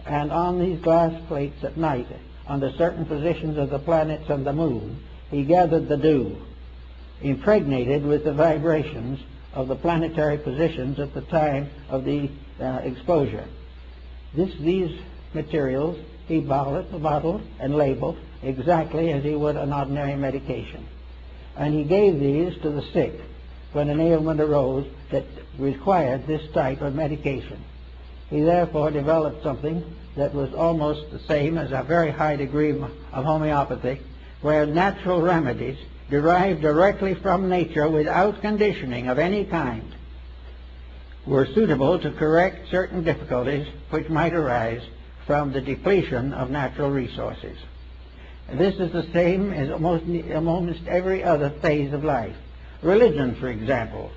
[SPEAKER 1] and on these glass plates at night, under certain positions of the planets and the moon, he gathered the dew, impregnated with the vibrations of the planetary positions at the time of the exposure. These materials he bottled and labeled exactly as he would an ordinary medication. And he gave these to the sick when an ailment arose that required this type of medication. He therefore developed something that was almost the same as a very high degree of homeopathy, where natural remedies derived directly from nature without conditioning of any kind were suitable to correct certain difficulties which might arise from the depletion of natural resources. This is the same as almost every other phase of life. Religion, for example.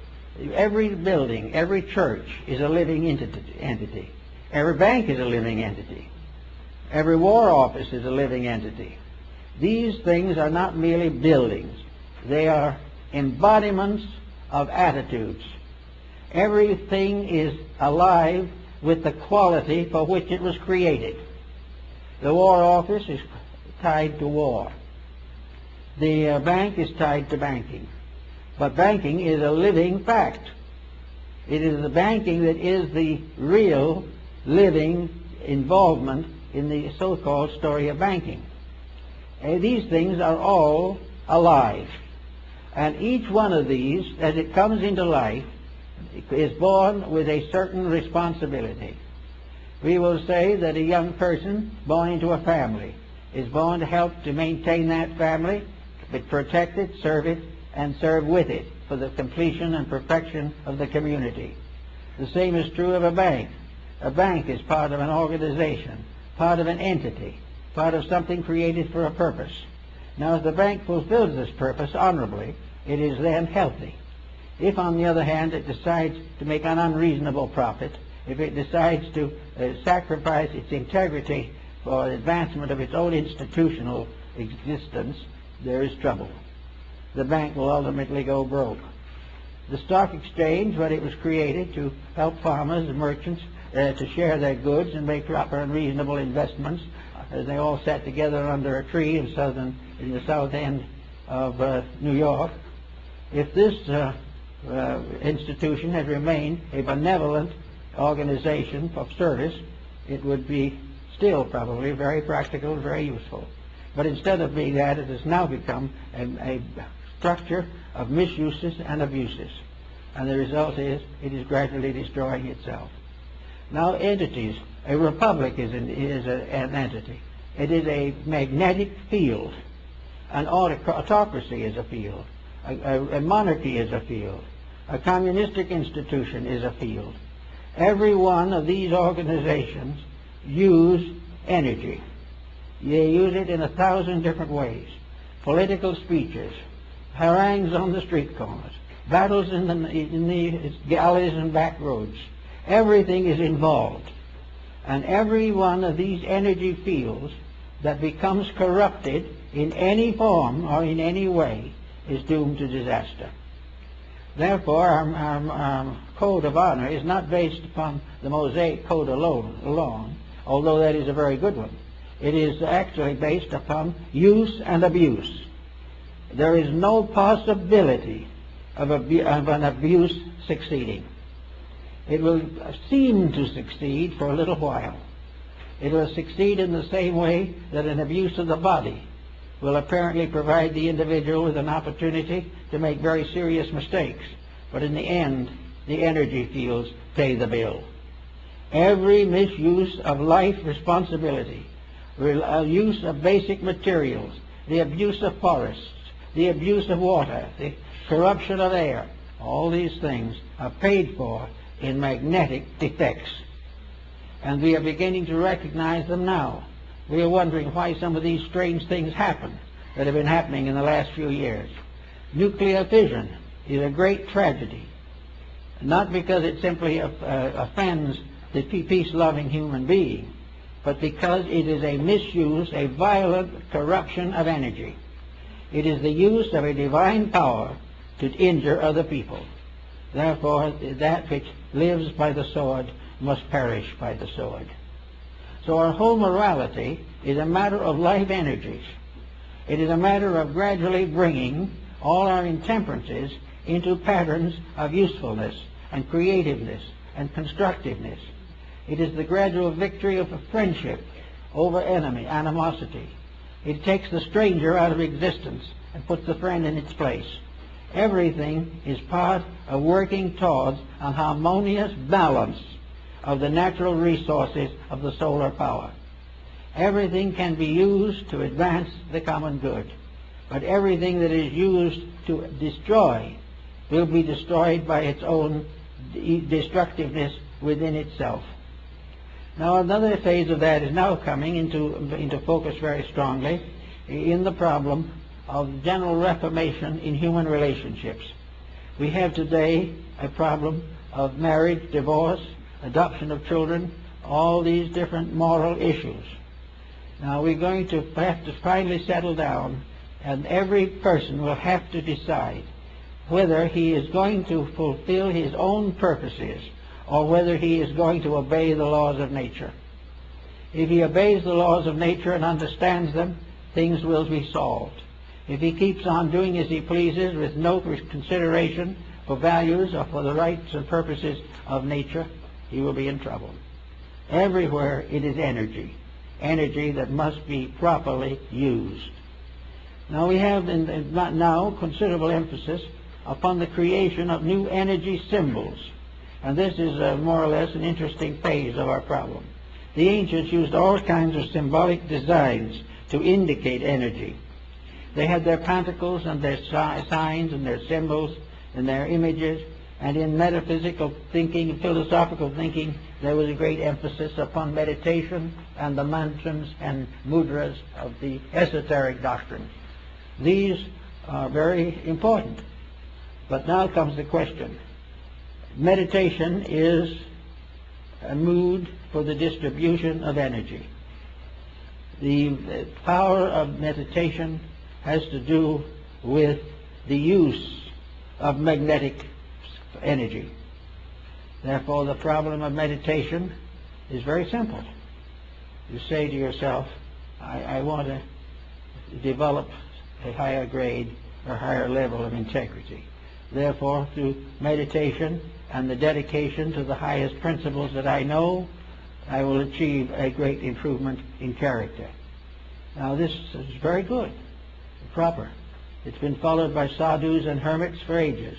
[SPEAKER 1] Every building, every church is a living entity. Every bank is a living entity. Every war office is a living entity. These things are not merely buildings. They are embodiments of attitudes. Everything is alive with the quality for which it was created. The war office is tied to war. The bank is tied to banking. But banking is a living fact. It is the banking that is the real living involvement in the so-called story of banking. These things are all alive. And each one of these, as it comes into life, is born with a certain responsibility. We will say that a young person born into a family is born to help to maintain that family, protect it, serve it, and serve with it for the completion and perfection of the community. The same is true of a bank. A bank is part of an organization, part of an entity, part of something created for a purpose. Now, if the bank fulfills this purpose honorably, it is then healthy. If, on the other hand, it decides to make an unreasonable profit, if it decides to sacrifice its integrity for the advancement of its own institutional existence, there is trouble. The bank will ultimately go broke. The stock exchange, when it was created to help farmers and merchants to share their goods and make proper and reasonable investments, as they all sat together under a tree in the south end of New York, if this institution had remained a benevolent organization of service, it would be still probably very practical and very useful. But instead of being that, it has now become a structure of misuses and abuses. And the result is it is gradually destroying itself. Now, entities. A republic is an entity. It is a magnetic field. An autocracy is a field. A monarchy is a field. A communistic institution is a field. Every one of these organizations use energy. They use it in 1,000 different ways. Political speeches, harangues on the street corners, battles in the galleys and back roads. Everything is involved. And every one of these energy fields that becomes corrupted in any form or in any way is doomed to disaster. Therefore, our code of honor is not based upon the Mosaic code alone, although that is a very good one. It is actually based upon use and abuse. There is no possibility of an abuse succeeding. It will seem to succeed for a little while. It will succeed in the same way that an abuse of the body will apparently provide the individual with an opportunity to make very serious mistakes. But in the end, the energy fields pay the bill. Every misuse of life responsibility, use of basic materials, the abuse of forests, the abuse of water, the corruption of air, all these things are paid for in magnetic defects. And we are beginning to recognize them now.
[SPEAKER 2] We are wondering why some of these strange things happen that have been happening in the last few years. Nuclear fission is a great tragedy, not because it simply offends the peace-loving human being, but because it is a misuse, a violent corruption of energy. It is the use of a divine power to injure other people. Therefore, that which lives by the sword must perish by the sword. So our whole morality is a matter of life energies. It is a matter of gradually bringing all our intemperances into patterns of usefulness and creativeness and constructiveness. It is the gradual victory of friendship over animosity. It takes the stranger out of existence and puts the friend in its place. Everything is part of working towards a harmonious balance of the natural resources of the solar power. Everything can be used to advance the common good, but everything that is used to destroy will be destroyed by its own destructiveness within itself. Now another phase of that is now coming into focus very strongly in the problem of general reformation in human relationships. We have today a problem of marriage, divorce, adoption of children, all these different moral issues. Now we're going to have to finally settle down, and every person will have to decide whether he is going to fulfill his own purposes or whether he is going to obey the laws of nature. If he obeys the laws of nature and understands them, things will be solved. If he keeps on doing as he pleases with no consideration for values or for the rights and purposes of nature, he will be in trouble. Everywhere it is energy that must be properly used. Now we have now considerable emphasis upon the creation of new energy symbols, and this is more or less an interesting phase of our problem. The ancients used all kinds of symbolic designs to indicate energy. They had their pentacles and their signs and their symbols and their images, and in metaphysical thinking and philosophical thinking there was a great emphasis upon meditation and the mantras and mudras of the esoteric doctrine. These are very important. But now comes the question. Meditation is a mood for the distribution of energy. The power of meditation has to do with the use of magnetic energy. Therefore, the problem of meditation is very simple. You say to yourself, I want to develop a higher grade or higher level of integrity. Therefore, through meditation and the dedication to the highest principles that I know, I will achieve a great improvement in character. Now this is very good, proper. It's been followed by sadhus and hermits for ages.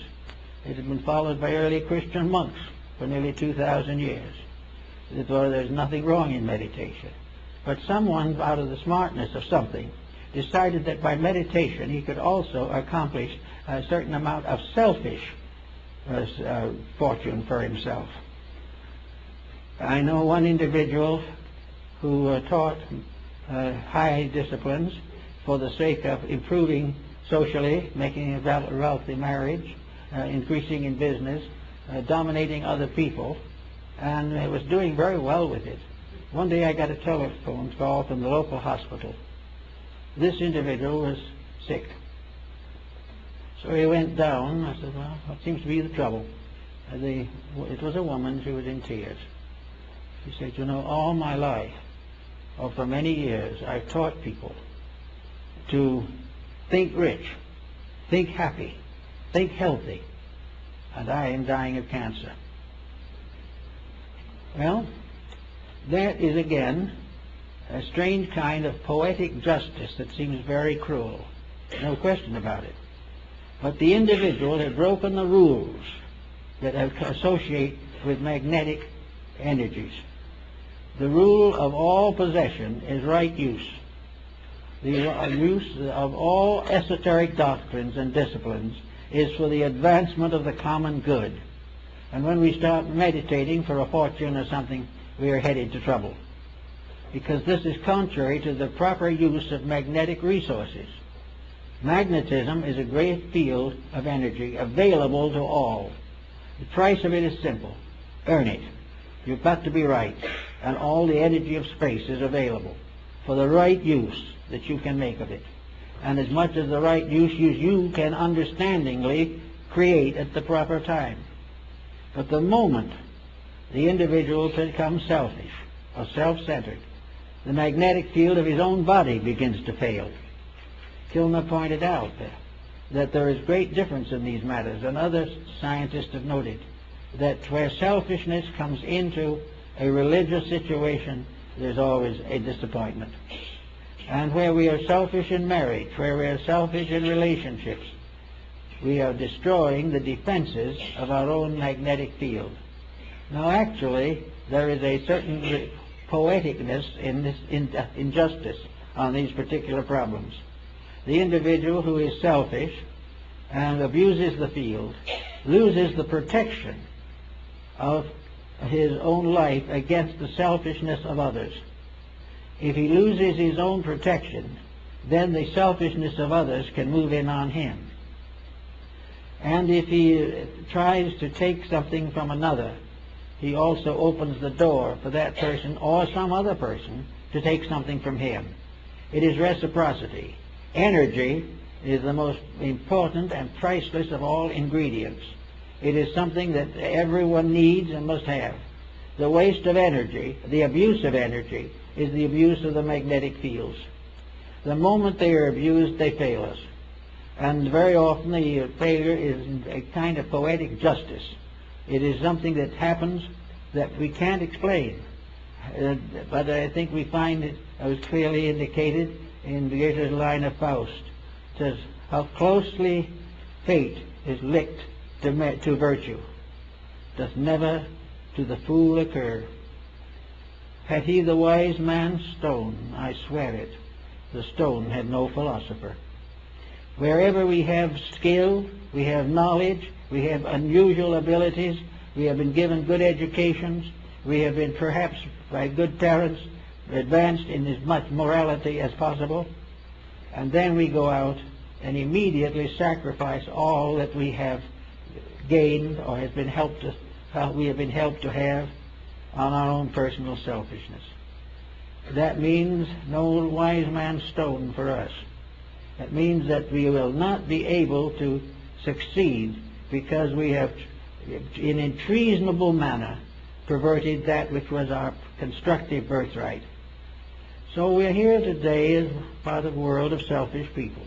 [SPEAKER 2] It has been followed by early Christian monks for nearly 2,000 years. Therefore, there's nothing wrong in meditation. But someone, out of the smartness of something, decided that by meditation he could also accomplish a certain amount of selfish fortune for himself. I know one individual who taught high disciplines for the sake of improving socially, making a wealthy marriage, increasing in business, dominating other people, and was doing very well with it. One day I got a telephone call from the local hospital. This individual was sick. So he went down. I said, well, what seems to be the trouble? It was a woman. She was in tears. She said, you know, all my life, or for many years, I've taught people to think rich, think happy, think healthy, and I am dying of cancer. Well, that is again a strange kind of poetic justice that seems very cruel. No question about it. But the individual had broken the rules that associate with magnetic energies. The rule of all possession is right use. The use of all esoteric doctrines and disciplines is for the advancement of the common good. And when we start meditating for a fortune or something, we are headed to trouble. because this is contrary to the proper use of magnetic resources. Magnetism is a great field of energy available to all. The price of it is simple. Earn it. You've got to be right, and all the energy of space is available for the right use that you can make of it. And as much as the right use you can understandingly create at the proper time. But the moment the individual becomes selfish or self-centered, the magnetic field of his own body begins to fail. Kilner pointed out that there is great difference in these matters, and other scientists have noted that where selfishness comes into a religious situation, there's always a disappointment. And where we are selfish in marriage, where we are selfish in relationships, we are destroying the defenses of our own magnetic field. Now actually, there is a certain poeticness in this injustice on these particular problems. The individual who is selfish and abuses the field loses the protection of his own life against the selfishness of others. If he loses his own protection, then the selfishness of others can move in on him. And if he tries to take something from another, he also opens the door for that person or some other person to take something from him. It is reciprocity. Energy is the most important and priceless of all ingredients. It is something that everyone needs and must have. The waste of energy, the abuse of energy, is the abuse of the magnetic fields. The moment they are abused, they fail us. And very often the failure is a kind of poetic justice. It is something that happens that we can't explain. But I think we find it was clearly indicated in Goethe's line of Faust. It says, how closely fate is linked to virtue, doth never to the fool occur. Had he the wise man's stone, I swear it, the stone had no philosopher. Wherever we have skill, we have knowledge, we have unusual abilities, we have been given good educations, we have been perhaps by good parents advanced in as much morality as possible, and then we go out and immediately sacrifice all that we have gained or has been helped to, we have been helped to have on our own personal selfishness. That means no wise man's stone for us. That means that we will not be able to succeed because we have, in a treasonable manner, perverted that which was our constructive birthright. So we're here today as part of a world of selfish people.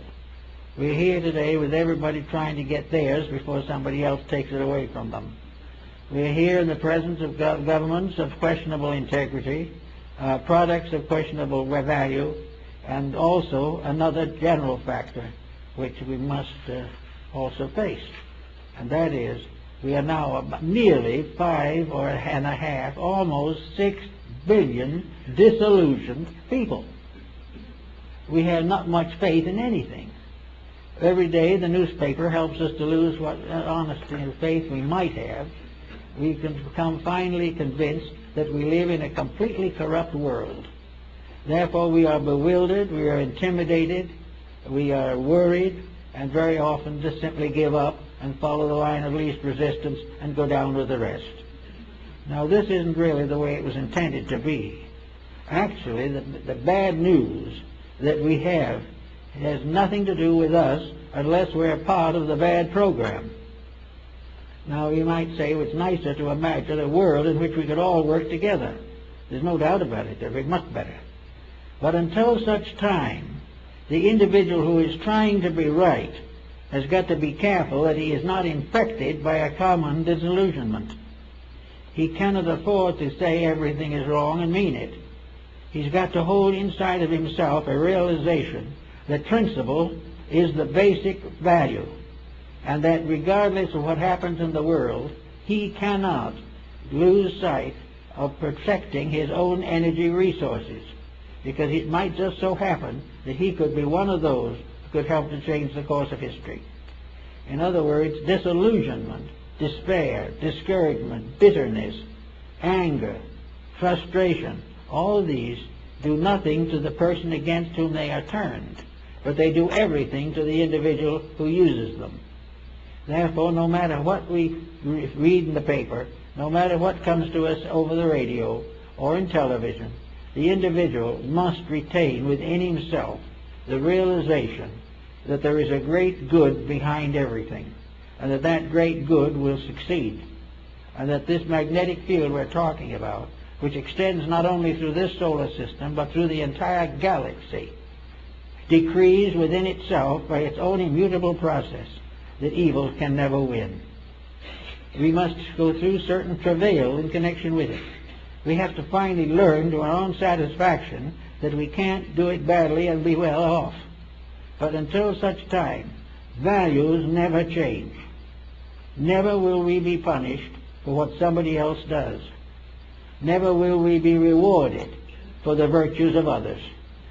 [SPEAKER 2] We're here today with everybody trying to get theirs before somebody else takes it away from them. We're here in the presence of governments of questionable integrity, products of questionable value, and also another general factor which we must also face. And that is, we are now nearly 5.5, almost 6 billion disillusioned people. We have not much faith in anything. Every day the newspaper helps us to lose what honesty and faith we might have. We can become finally convinced that we live in a completely corrupt world. Therefore we are bewildered, we are intimidated, we are worried, and very often just simply give up and follow the line of least resistance and go down with the rest. Now this isn't really the way it was intended to be. Actually, the bad news that we have has nothing to do with us unless we're part of the bad program. Now you might say it's nicer to imagine a world in which we could all work together. There's no doubt about it. They're much better. But until such time, the individual who is trying to be right has got to be careful that he is not infected by a common disillusionment. He cannot afford to say everything is wrong and mean it. He's got to hold inside of himself a realization that principle is the basic value, and that regardless of what happens in the world, he cannot lose sight of protecting his own energy resources, because it might just so happen that he could be one of those who could help to change the course of history. In other words, disillusionment, despair, discouragement, bitterness, anger, frustration, all of these do nothing to the person against whom they are turned, but they do everything to the individual who uses them. Therefore, no matter what we read in the paper, no matter what comes to us over the radio or in television, the individual must retain within himself the realization that there is a great good behind everything, and that that great good will succeed, and that this magnetic field we're talking about, which extends not only through this solar system but through the entire galaxy, decrees within itself by its own immutable process that evil can never win. We must go through certain travail in connection with it. We have to finally learn to our own satisfaction that we can't do it badly and be well off. But until such time, values never change. Never will we be punished for what somebody else does. Never will we be rewarded for the virtues of others.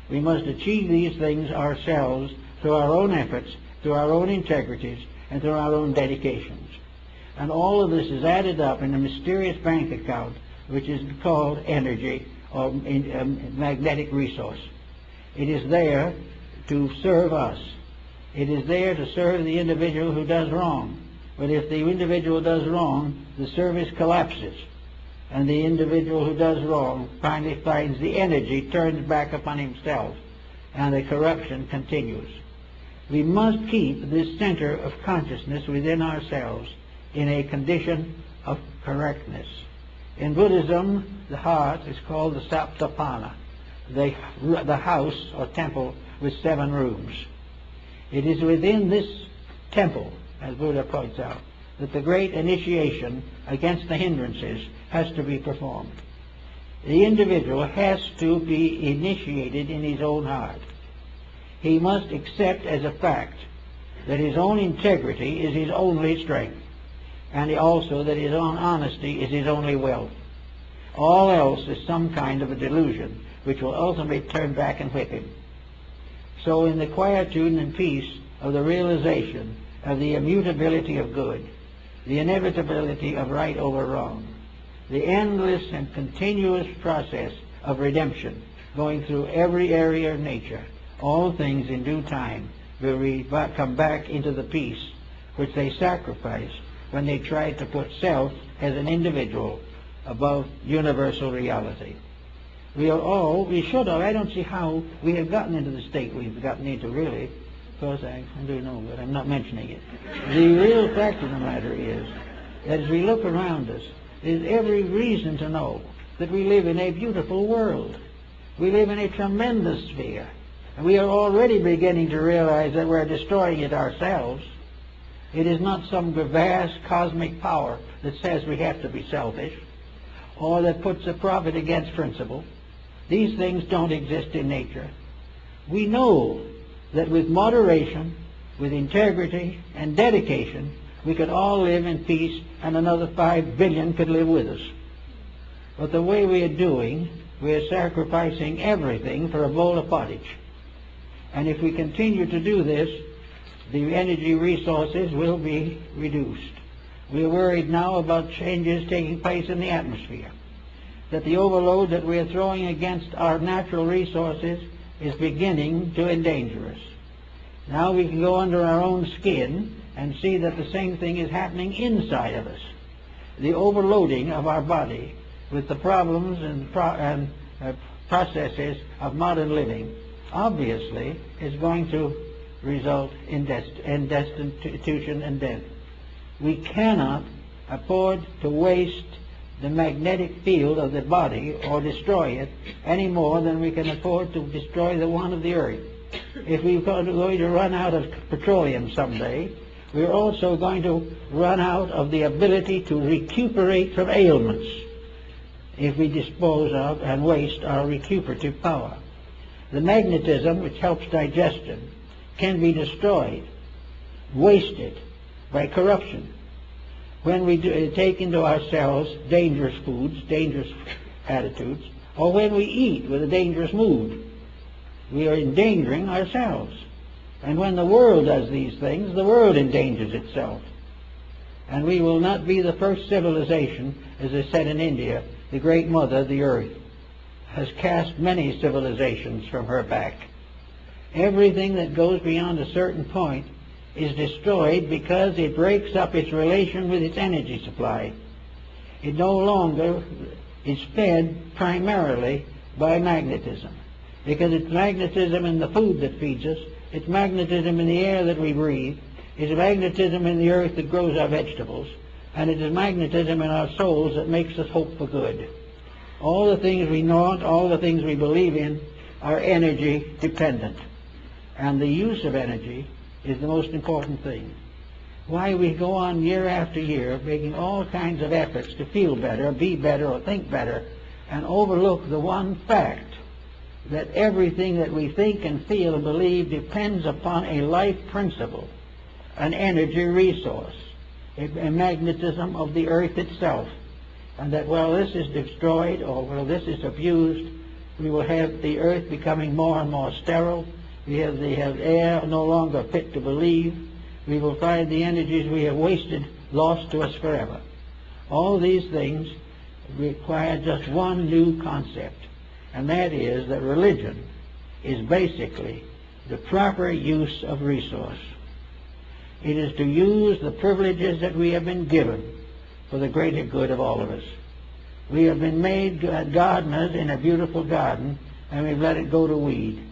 [SPEAKER 2] We must achieve these things ourselves through our own efforts, through our own integrities, and through our own dedications. And all of this is added up in a mysterious bank account which is called energy or magnetic resource. It is there to serve us. It is there to serve the individual who does wrong. But if the individual does wrong, the service collapses, and the individual who does wrong finally finds the energy turns back upon himself, and the corruption continues. We must keep this center of consciousness within ourselves in a condition of correctness. In Buddhism, the heart is called the Saptapana, the house or temple with 7 rooms. It is within this temple, as Buddha points out, that the great initiation against the hindrances has to be performed. The individual has to be initiated in his own heart. He must accept as a fact that his own integrity is his only strength, and also that his own honesty is his only wealth. All else is some kind of a delusion which will ultimately turn back and whip him. So in the quietude and peace of the realization of the immutability of good, the inevitability of right over wrong, the endless and continuous process of redemption going through every area of nature, all things in due time will come back into the peace which they sacrificed when they tried to put self as an individual above universal reality. We should have. I don't see how we have gotten into the state we've gotten into, really. Of course, I do know, but I'm not mentioning it. The real fact of the matter is that as we look around us, there's every reason to know that we live in a beautiful world. We live in a tremendous sphere. And we are already beginning to realize that we're destroying it ourselves. It is not some vast cosmic power that says we have to be selfish or that puts a profit against principle. These things don't exist in nature. We know that with moderation, with integrity and dedication, we could all live in peace and another 5 billion could live with us. But the way we are doing, we are sacrificing everything for a bowl of pottage. And if we continue to do this, the energy resources will be reduced. We are worried now about changes taking place in the atmosphere, that the overload that we are throwing against our natural resources is beginning to endanger us. Now we can go under our own skin and see that the same thing is happening inside of us. The overloading of our body with the problems and processes of modern living obviously is going to result in destitution and death. We cannot afford to waste the magnetic field of the body or destroy it any more than we can afford to destroy the one of the earth. If we're going to run out of petroleum someday, we're also going to run out of the ability to recuperate from ailments if we dispose of and waste our recuperative power. The magnetism which helps digestion can be destroyed, wasted by corruption. When we take into ourselves dangerous foods, dangerous attitudes, or when we eat with a dangerous mood, we are endangering ourselves. And when the world does these things, the world endangers itself. And we will not be the first civilization, as they said in India, the great mother of the earth. has cast many civilizations from her back. Everything that goes beyond a certain point is destroyed because it breaks up its relation with its energy supply. It no longer is fed primarily by magnetism, because it's magnetism in the food that feeds us, it's magnetism in the air that we breathe, it's magnetism in the earth that grows our vegetables, and it is magnetism in our souls that makes us hope for good. All the things we want, all the things we believe in, are energy dependent. And the use of energy is the most important thing. Why we go on year after year making all kinds of efforts to feel better, be better, or think better, and overlook the one fact that everything that we think and feel and believe depends upon a life principle, an energy resource, a magnetism of the earth itself. And that while this is destroyed or while this is abused, we will have the earth becoming more and more sterile. We have air no longer fit to believe. We will find the energies we have wasted lost to us forever. All these things require just one new concept, and that is that religion is basically the proper use of resource. It is to use the privileges that we have been given for the greater good of all of us. We have been made gardeners in a beautiful garden, and we've let it go to weed.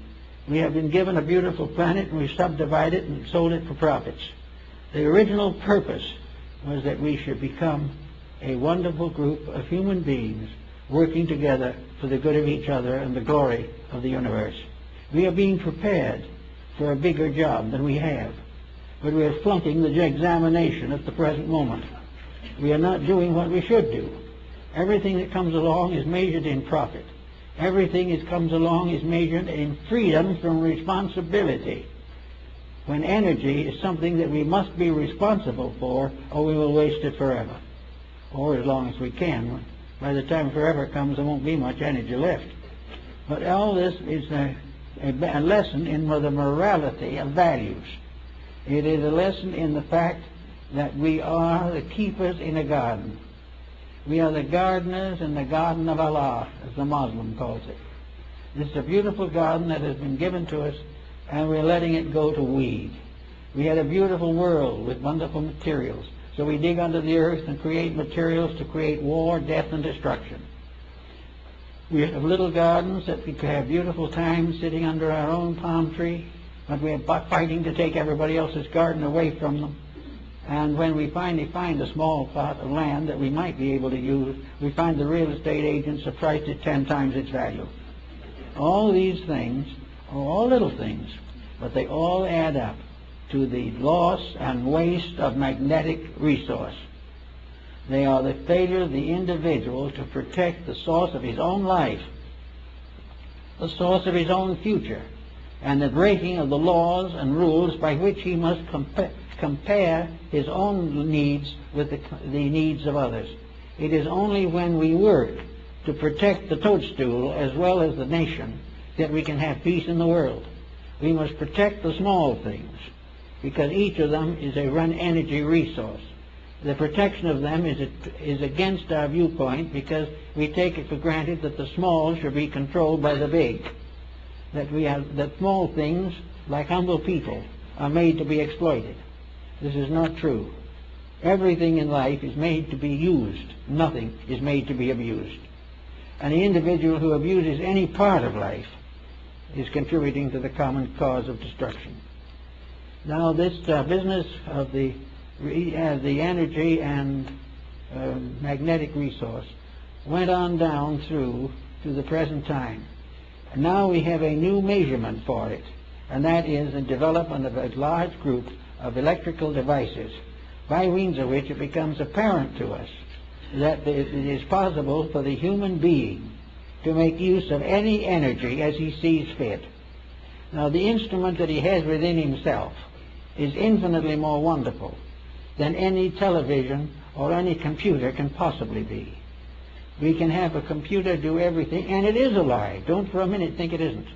[SPEAKER 2] We have been given a beautiful planet, and we've subdivided it and sold it for profits. The original purpose was that we should become a wonderful group of human beings working together for the good of each other and the glory of the universe. We are being prepared for a bigger job than we have, but we are flunking the examination at the present moment. We are not doing what we should do. Everything that comes along is measured in profit. Everything that comes along is measured in freedom from responsibility, when energy is something that we must be responsible for, or we will waste it forever, or as long as we can. By the time forever comes, there won't be much energy left. But all this is a lesson in the morality of values. It is a lesson in the fact that we are the keepers in a garden. We are the gardeners in the garden of Allah, as the Muslim calls it. This is a beautiful garden that has been given to us, and we're letting it go to weed. We had a beautiful world with wonderful materials, so we dig under the earth and create materials to create war, death, and destruction. We have little gardens that we could have beautiful times sitting under our own palm tree, but we are fighting to take everybody else's garden away from them. And when we finally find a small plot of land that we might be able to use, we find the real estate agents have priced it 10 times its value. All these things are all little things, but they all add up to the loss and waste of magnetic resource. They are the failure of the individual to protect the source of his own life, the source of his own future, and the breaking of the laws and rules by which he must compare his own needs with the needs of others. It is only when we work to protect the toadstool as well as the nation that we can have peace in the world. We must protect the small things, because each of them is a energy resource. The protection of them is against our viewpoint, because we take it for granted that the small should be controlled by the big. That small things, like humble people, are made to be exploited. This is not true. Everything in life is made to be used. Nothing is made to be abused. And the individual who abuses any part of life is contributing to the common cause of destruction. Now, this business of the energy and magnetic resource went on down through to the present time. And now we have a new measurement for it, and that is the development of a large group of electrical devices, by means of which it becomes apparent to us that it is possible for the human being to make use of any energy as he sees fit. Now, the instrument that he has within himself is infinitely more wonderful than any television or any computer can possibly be. We can have a computer do everything, and it is alive. Don't for a minute think it isn't.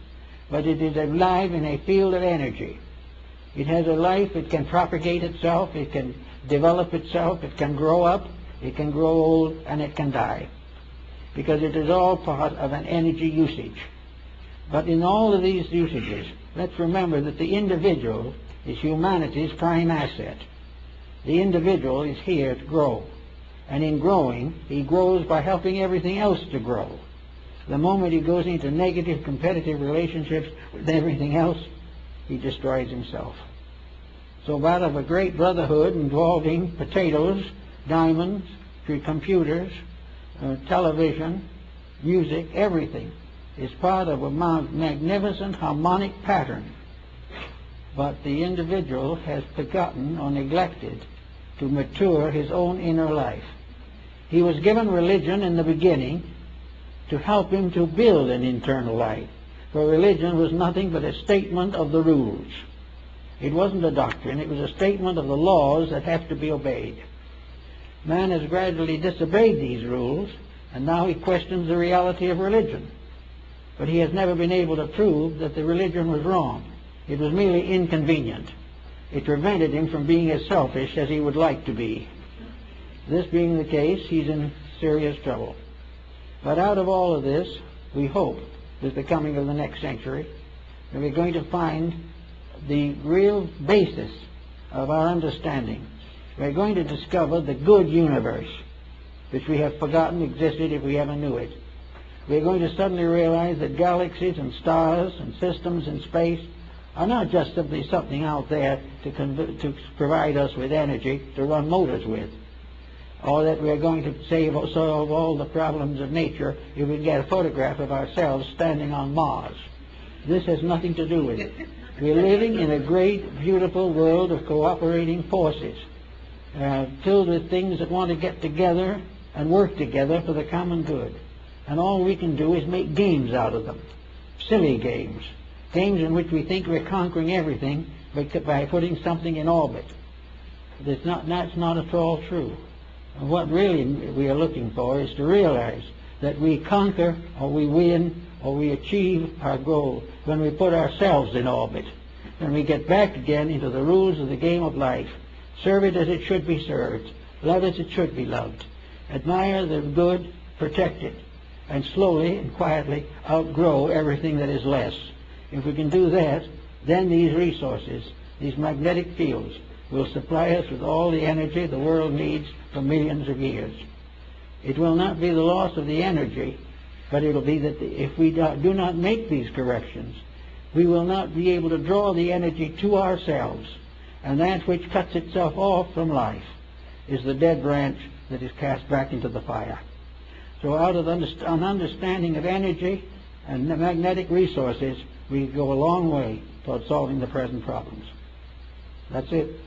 [SPEAKER 2] But it is alive in a field of energy. It has a life. It can propagate itself. It can develop itself. It can grow up. It can grow old, and it can die. because it is all part of an energy usage. But in all of these usages, let's remember that the individual is humanity's prime asset. The individual is here to grow. And in growing, he grows by helping everything else to grow. The moment he goes into negative competitive relationships with everything else, he destroys himself. So out of a great brotherhood involving potatoes, diamonds, computers, television, music, everything is part of a magnificent harmonic pattern. But the individual has forgotten or neglected to mature his own inner life. He was given religion in the beginning to help him to build an internal life, for religion was nothing but a statement of the rules. It wasn't a doctrine, it was a statement of the laws that have to be obeyed. Man has gradually disobeyed these rules, and now he questions the reality of religion. But he has never been able to prove that the religion was wrong. It was merely inconvenient. It prevented him from being as selfish as he would like to be. This being the case, he's in serious trouble. But out of all of this, we hope, with the coming of the next century, that we're going to find the real basis of our understanding. We're going to discover the good universe, which we have forgotten existed if we ever knew it. We're going to suddenly realize that galaxies and stars and systems in space are not just simply something out there to provide us with energy to run motors with, or that we're going to solve all the problems of nature if we get a photograph of ourselves standing on Mars. This has nothing to do with it. We're living in a great, beautiful world of cooperating forces, filled with things that want to get together and work together for the common good. And all we can do is make games out of them, silly games, games in which we think we're conquering everything by putting something in orbit. That's not at all true. And what really we are looking for is to realize that we conquer or we win or we achieve our goal when we put ourselves in orbit, when we get back again into the rules of the game of life, serve it as it should be served, love as it should be loved, admire the good, protect it, and slowly and quietly outgrow everything that is less. If we can do that, then these resources, these magnetic fields, will supply us with all the energy the world needs for millions of years. It will not be the loss of the energy, but it will be that if we do not make these corrections, we will not be able to draw the energy to ourselves, and that which cuts itself off from life is the dead branch that is cast back into the fire. So out of an understanding of energy and the magnetic resources, we go a long way toward solving the present problems. That's it.